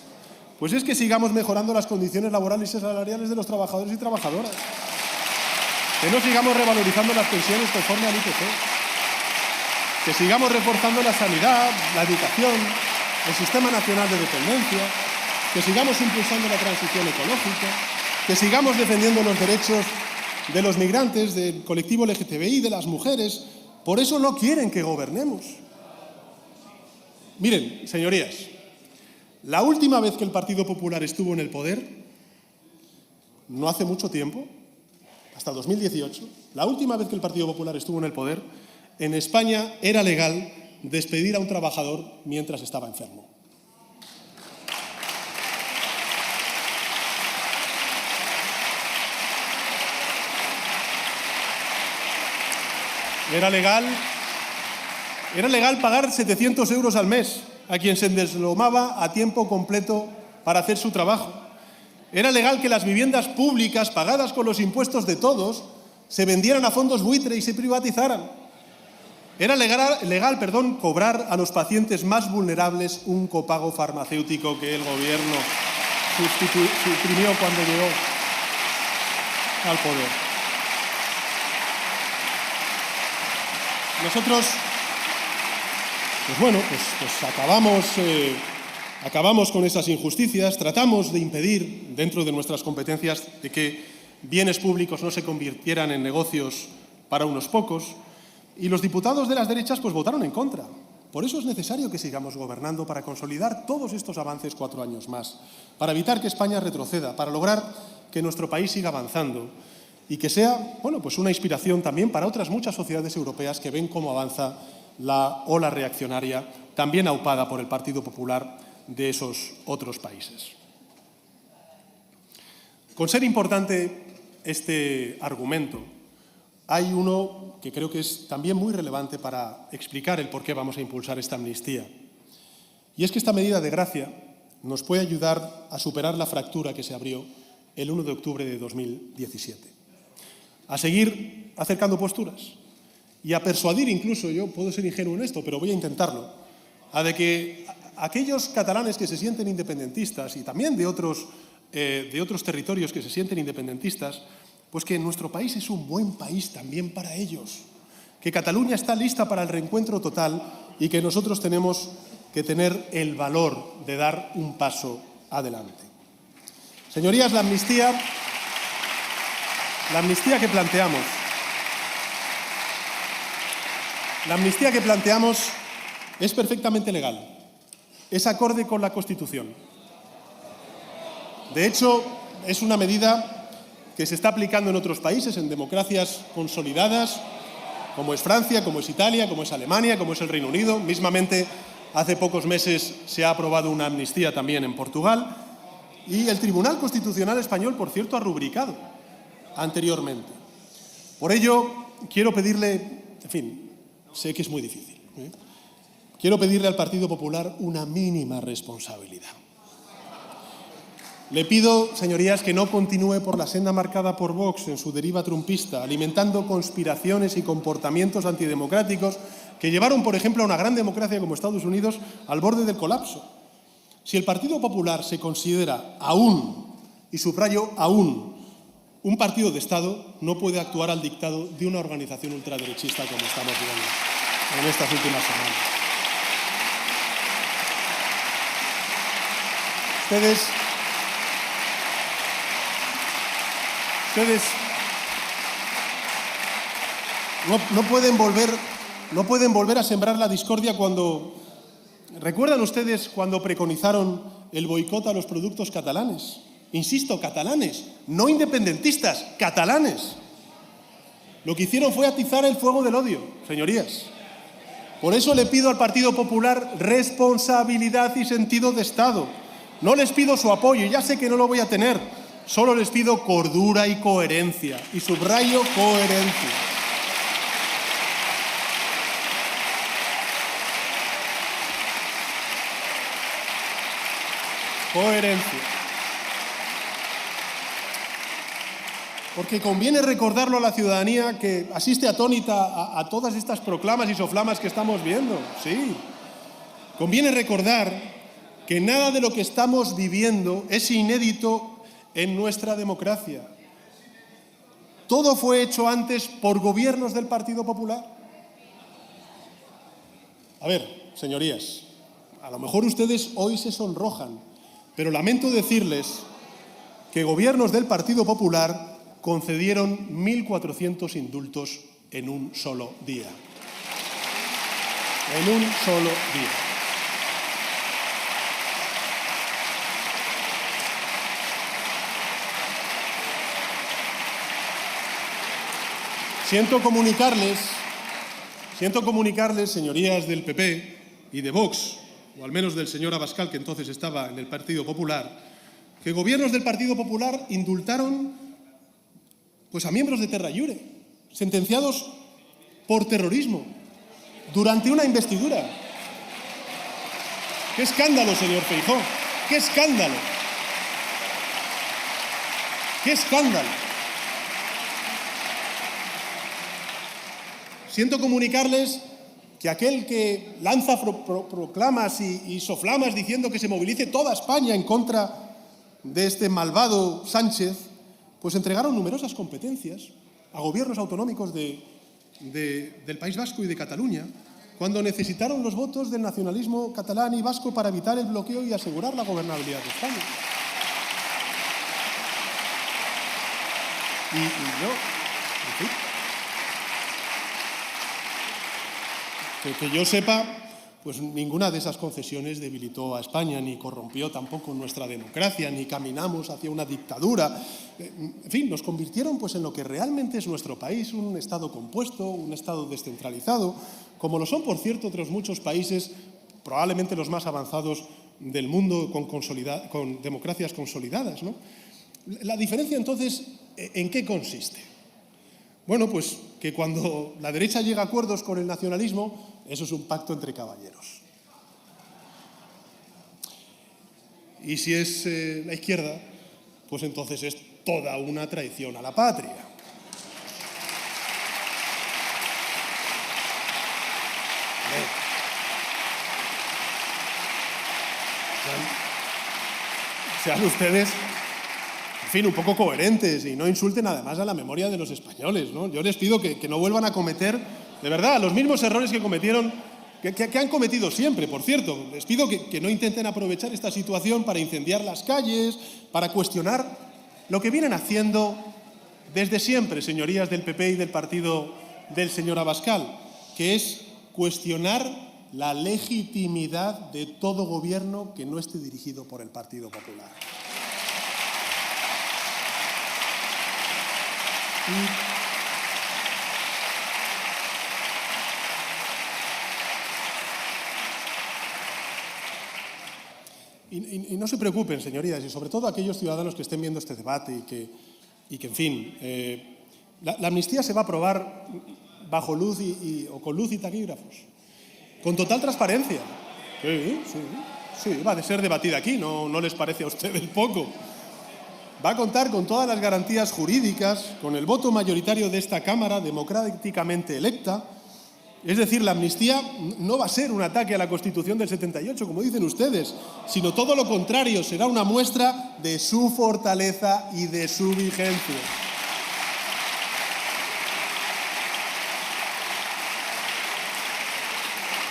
pues es que sigamos mejorando las condiciones laborales y salariales de los trabajadores y trabajadoras. Que no sigamos revalorizando las pensiones conforme al IPC. Que sigamos reforzando la sanidad, la educación, el Sistema Nacional de Dependencia. Que sigamos impulsando la transición ecológica. Que sigamos defendiendo los derechos de los migrantes, del colectivo LGTBI, de las mujeres. Por eso no quieren que gobernemos. Miren, señorías, la última vez que el Partido Popular estuvo en el poder, no hace mucho tiempo, hasta 2018, la última vez que el Partido Popular estuvo en el poder, en España era legal despedir a un trabajador mientras estaba enfermo. Era legal pagar 700 euros al mes a quien se deslomaba a tiempo completo para hacer su trabajo. Era legal que las viviendas públicas pagadas con los impuestos de todos se vendieran a fondos buitre y se privatizaran. Era legal, cobrar a los pacientes más vulnerables un copago farmacéutico que el Gobierno suprimió cuando llegó al poder. Nosotros, acabamos con esas injusticias, tratamos de impedir, dentro de nuestras competencias, de que bienes públicos no se convirtieran en negocios para unos pocos, y los diputados de las derechas votaron en contra. Por eso es necesario que sigamos gobernando, para consolidar todos estos avances 4 años más, para evitar que España retroceda, para lograr que nuestro país siga avanzando y que sea una inspiración también para otras muchas sociedades europeas que ven cómo avanza la ola reaccionaria, también aupada por el Partido Popular de esos otros países. Con ser importante este argumento, hay uno que creo que es también muy relevante para explicar el por qué vamos a impulsar esta amnistía. Y es que esta medida de gracia nos puede ayudar a superar la fractura que se abrió el 1 de octubre de 2017. A seguir acercando posturas y a persuadir incluso, yo puedo ser ingenuo en esto, pero voy a intentarlo, a de que aquellos catalanes que se sienten independentistas y también de otros territorios que se sienten independentistas, pues que nuestro país es un buen país también para ellos, que Cataluña está lista para el reencuentro total y que nosotros tenemos que tener el valor de dar un paso adelante. Señorías, la amnistía que planteamos es perfectamente legal, es acorde con la Constitución. De hecho, es una medida que se está aplicando en otros países, en democracias consolidadas, como es Francia, como es Italia, como es Alemania, como es el Reino Unido. Mismamente, hace pocos meses se ha aprobado una amnistía también en Portugal. Y el Tribunal Constitucional español, por cierto, ha rubricado anteriormente. Por ello, quiero pedirle, sé que es muy difícil, quiero pedirle al Partido Popular una mínima responsabilidad. Le pido, señorías, que no continúe por la senda marcada por Vox en su deriva trumpista, alimentando conspiraciones y comportamientos antidemocráticos que llevaron, por ejemplo, a una gran democracia como Estados Unidos al borde del colapso. Si el Partido Popular se considera aún, y subrayo aún, un partido de Estado, no puede actuar al dictado de una organización ultraderechista como estamos viendo en estas últimas semanas. Ustedes no pueden volver a sembrar la discordia cuando... ¿Recuerdan ustedes cuando preconizaron el boicot a los productos catalanes? Insisto, catalanes, no independentistas, catalanes. Lo que hicieron fue atizar el fuego del odio, señorías. Por eso le pido al Partido Popular responsabilidad y sentido de Estado. No les pido su apoyo, ya sé que no lo voy a tener. Solo les pido cordura y coherencia. Y subrayo coherencia. Coherencia. Porque conviene recordarlo a la ciudadanía que asiste atónita a todas estas proclamas y soflamas que estamos viendo. Sí. Conviene recordar que nada de lo que estamos viviendo es inédito en nuestra democracia. Todo fue hecho antes por gobiernos del Partido Popular. A ver, señorías, a lo mejor ustedes hoy se sonrojan, pero lamento decirles que gobiernos del Partido Popular concedieron 1.400 indultos en un solo día. En un solo día. Siento comunicarles, señorías del PP y de Vox, o al menos del señor Abascal, que entonces estaba en el Partido Popular, que gobiernos del Partido Popular indultaron a miembros de Terra Iure, sentenciados por terrorismo, durante una investidura. ¡Qué escándalo, señor Feijóo! ¡Qué escándalo! ¡Qué escándalo! Siento comunicarles que aquel que lanza proclamas y soflamas diciendo que se movilice toda España en contra de este malvado Sánchez, pues entregaron numerosas competencias a gobiernos autonómicos del País Vasco y de Cataluña cuando necesitaron los votos del nacionalismo catalán y vasco para evitar el bloqueo y asegurar la gobernabilidad de España. Y yo, en fin, que yo sepa, pues ninguna de esas concesiones debilitó a España, ni corrompió tampoco nuestra democracia, ni caminamos hacia una dictadura. En fin, nos convirtieron en lo que realmente es nuestro país, un Estado compuesto, un Estado descentralizado, como lo son, por cierto, otros muchos países, probablemente los más avanzados del mundo, con democracias consolidadas, ¿no? La diferencia, entonces, ¿en qué consiste? Bueno, pues que cuando la derecha llega a acuerdos con el nacionalismo, eso es un pacto entre caballeros. Y si es la izquierda, pues entonces es toda una traición a la patria. Sean ustedes, en fin, un poco coherentes y no insulten además a la memoria de los españoles, ¿no? Yo les pido que no vuelvan a cometer, de verdad, los mismos errores que cometieron, que han cometido siempre, por cierto. Les pido que no intenten aprovechar esta situación para incendiar las calles, para cuestionar lo que vienen haciendo desde siempre, señorías del PP y del partido del señor Abascal, que es cuestionar la legitimidad de todo gobierno que no esté dirigido por el Partido Popular. Y no se preocupen, señorías, y sobre todo aquellos ciudadanos que estén viendo este debate y que en fin, la amnistía se va a aprobar bajo luz o con luz y taquígrafos, con total transparencia. Sí, va a ser debatida aquí, ¿no les parece a ustedes poco? Va a contar con todas las garantías jurídicas, con el voto mayoritario de esta Cámara democráticamente electa. Es decir, la amnistía no va a ser un ataque a la Constitución del 78, como dicen ustedes, sino todo lo contrario, será una muestra de su fortaleza y de su vigencia.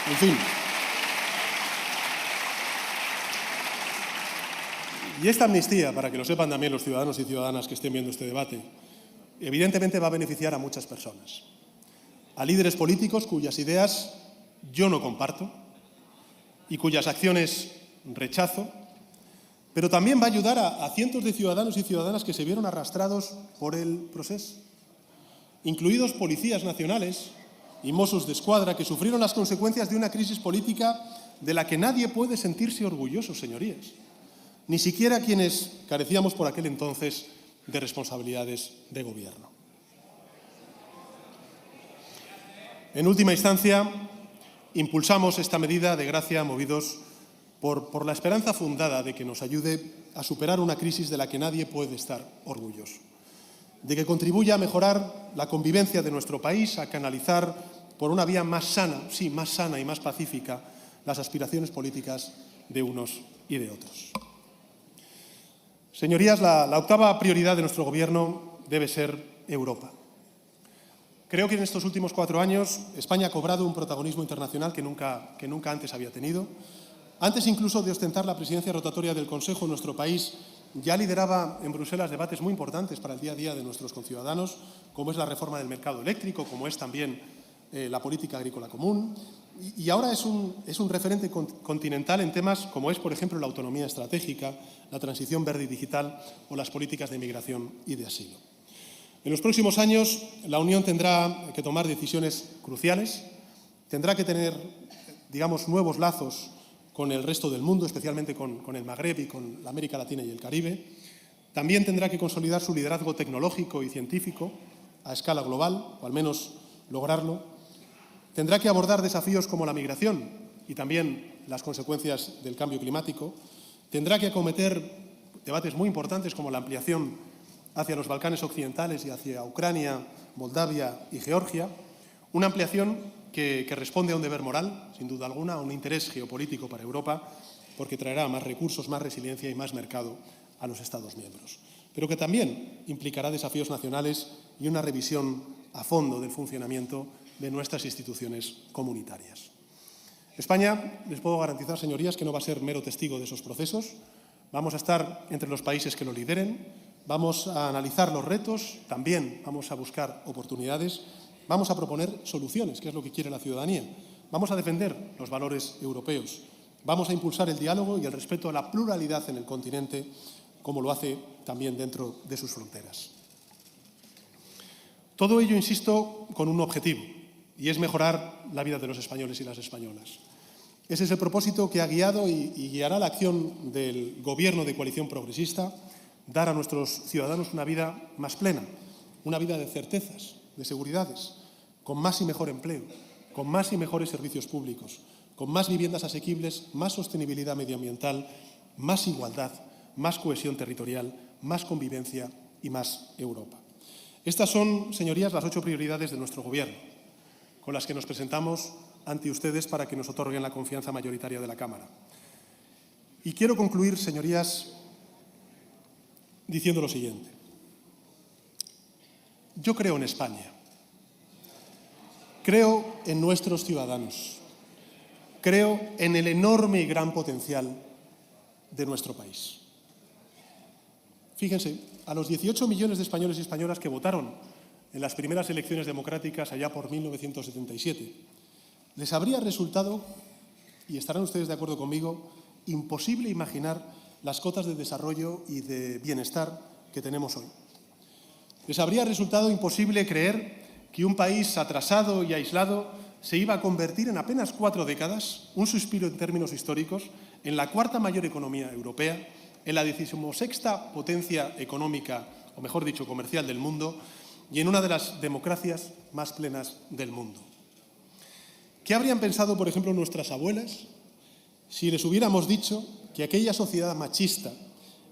En fin. Y esta amnistía, para que lo sepan también los ciudadanos y ciudadanas que estén viendo este debate, evidentemente va a beneficiar a muchas personas. A líderes políticos cuyas ideas yo no comparto y cuyas acciones rechazo, pero también va a ayudar a cientos de ciudadanos y ciudadanas que se vieron arrastrados por el proceso, incluidos policías nacionales y Mossos d'Esquadra, que sufrieron las consecuencias de una crisis política de la que nadie puede sentirse orgulloso, señorías, ni siquiera quienes carecíamos por aquel entonces de responsabilidades de gobierno. En última instancia, impulsamos esta medida de gracia movidos por la esperanza fundada de que nos ayude a superar una crisis de la que nadie puede estar orgulloso, de que contribuya a mejorar la convivencia de nuestro país, a canalizar por una vía más sana, sí, más sana y más pacífica, las aspiraciones políticas de unos y de otros. Señorías, la octava prioridad de nuestro Gobierno debe ser Europa. Creo que en estos últimos 4 años España ha cobrado un protagonismo internacional que nunca antes había tenido. Antes incluso de ostentar la presidencia rotatoria del Consejo, nuestro país ya lideraba en Bruselas debates muy importantes para el día a día de nuestros conciudadanos, como es la reforma del mercado eléctrico, como es también la política agrícola común. Y ahora es un referente continental en temas como es, por ejemplo, la autonomía estratégica, la transición verde y digital o las políticas de migración y de asilo. En los próximos años, la Unión tendrá que tomar decisiones cruciales, tendrá que tener, digamos, nuevos lazos con el resto del mundo, especialmente con el Magreb y con la América Latina y el Caribe. También tendrá que consolidar su liderazgo tecnológico y científico a escala global, o al menos lograrlo. Tendrá que abordar desafíos como la migración y también las consecuencias del cambio climático. Tendrá que acometer debates muy importantes como la ampliación hacia los Balcanes occidentales y hacia Ucrania, Moldavia y Georgia. Una ampliación que responde a un deber moral, sin duda alguna, a un interés geopolítico para Europa, porque traerá más recursos, más resiliencia y más mercado a los Estados miembros. Pero que también implicará desafíos nacionales y una revisión a fondo del funcionamiento de nuestras instituciones comunitarias. España, les puedo garantizar, señorías, que no va a ser mero testigo de esos procesos. Vamos a estar entre los países que lo lideren, vamos a analizar los retos, también vamos a buscar oportunidades, vamos a proponer soluciones, que es lo que quiere la ciudadanía. Vamos a defender los valores europeos. Vamos a impulsar el diálogo y el respeto a la pluralidad en el continente, como lo hace también dentro de sus fronteras. Todo ello, insisto, con un objetivo, y es mejorar la vida de los españoles y las españolas. Ese es el propósito que ha guiado y guiará la acción del Gobierno de coalición progresista, dar a nuestros ciudadanos una vida más plena, una vida de certezas, de seguridades, con más y mejor empleo, con más y mejores servicios públicos, con más viviendas asequibles, más sostenibilidad medioambiental, más igualdad, más cohesión territorial, más convivencia y más Europa. Estas son, señorías, las 8 prioridades de nuestro Gobierno, con las que nos presentamos ante ustedes para que nos otorguen la confianza mayoritaria de la Cámara. Y quiero concluir, señorías, diciendo lo siguiente. Yo creo en España. Creo en nuestros ciudadanos. Creo en el enorme y gran potencial de nuestro país. Fíjense, a los 18 millones de españoles y españolas que votaron en las primeras elecciones democráticas allá por 1977, les habría resultado, y estarán ustedes de acuerdo conmigo, imposible imaginar las cotas de desarrollo y de bienestar que tenemos hoy. Les habría resultado imposible creer que un país atrasado y aislado se iba a convertir en apenas 4 décadas, un suspiro en términos históricos, en la 4ª mayor economía europea, en la 16ª potencia económica, o mejor dicho, comercial del mundo, y en una de las democracias más plenas del mundo. ¿Qué habrían pensado, por ejemplo, nuestras abuelas si les hubiéramos dicho que aquella sociedad machista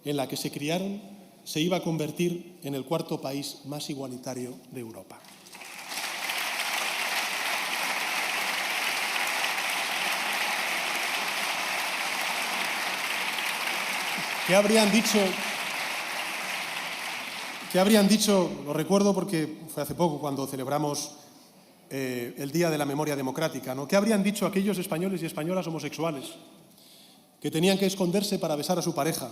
en la que se criaron se iba a convertir en el 4º país más igualitario de Europa? ¿Qué habrían dicho? Lo recuerdo porque fue hace poco cuando celebramos el Día de la Memoria Democrática, ¿no? ¿Qué habrían dicho aquellos españoles y españolas homosexuales que tenían que esconderse para besar a su pareja,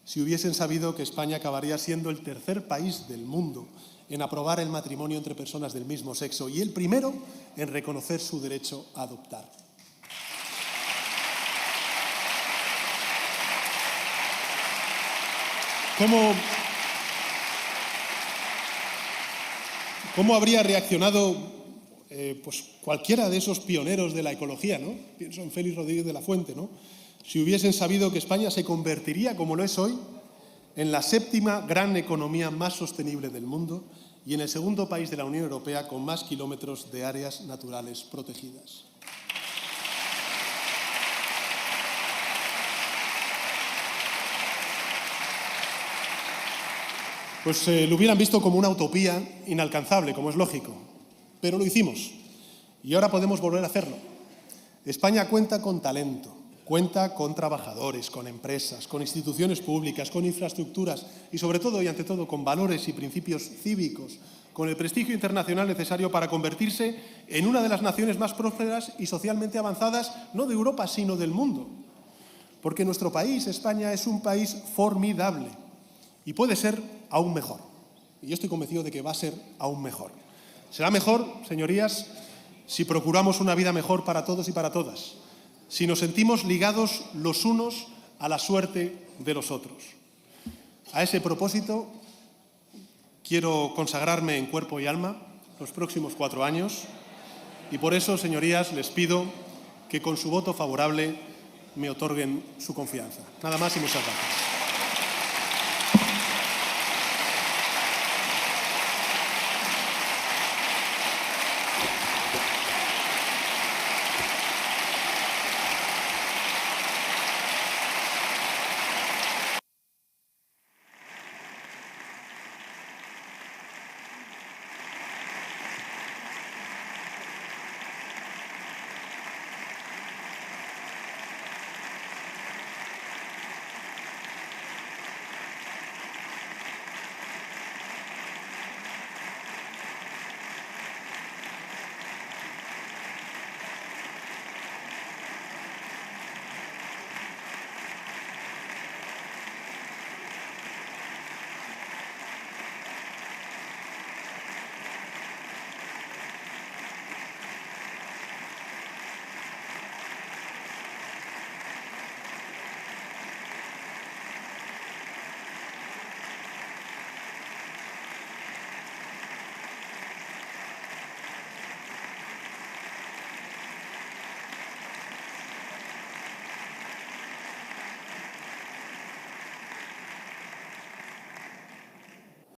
si hubiesen sabido que España acabaría siendo el tercer país del mundo en aprobar el matrimonio entre personas del mismo sexo y el primero en reconocer su derecho a adoptar. ¿Cómo habría reaccionado pues cualquiera de esos pioneros de la ecología, ¿no? Pienso en Félix Rodríguez de la Fuente, ¿no? Si hubiesen sabido que España se convertiría, como lo es hoy, en la séptima gran economía más sostenible del mundo y en el segundo país de la Unión Europea con más kilómetros de áreas naturales protegidas. Pues lo hubieran visto como una utopía inalcanzable, como es lógico. Pero lo hicimos y ahora podemos volver a hacerlo. España cuenta con talento, cuenta con trabajadores, con empresas, con instituciones públicas, con infraestructuras y sobre todo y ante todo con valores y principios cívicos, con el prestigio internacional necesario para convertirse en una de las naciones más prósperas y socialmente avanzadas, no de Europa, sino del mundo. Porque nuestro país, España, es un país formidable y puede ser aún mejor. Y yo estoy convencido de que va a ser aún mejor. Será mejor, señorías, si procuramos una vida mejor para todos y para todas, si nos sentimos ligados los unos a la suerte de los otros. A ese propósito, quiero consagrarme en cuerpo y alma los próximos 4 años y por eso, señorías, les pido que con su voto favorable me otorguen su confianza. Nada más y muchas gracias.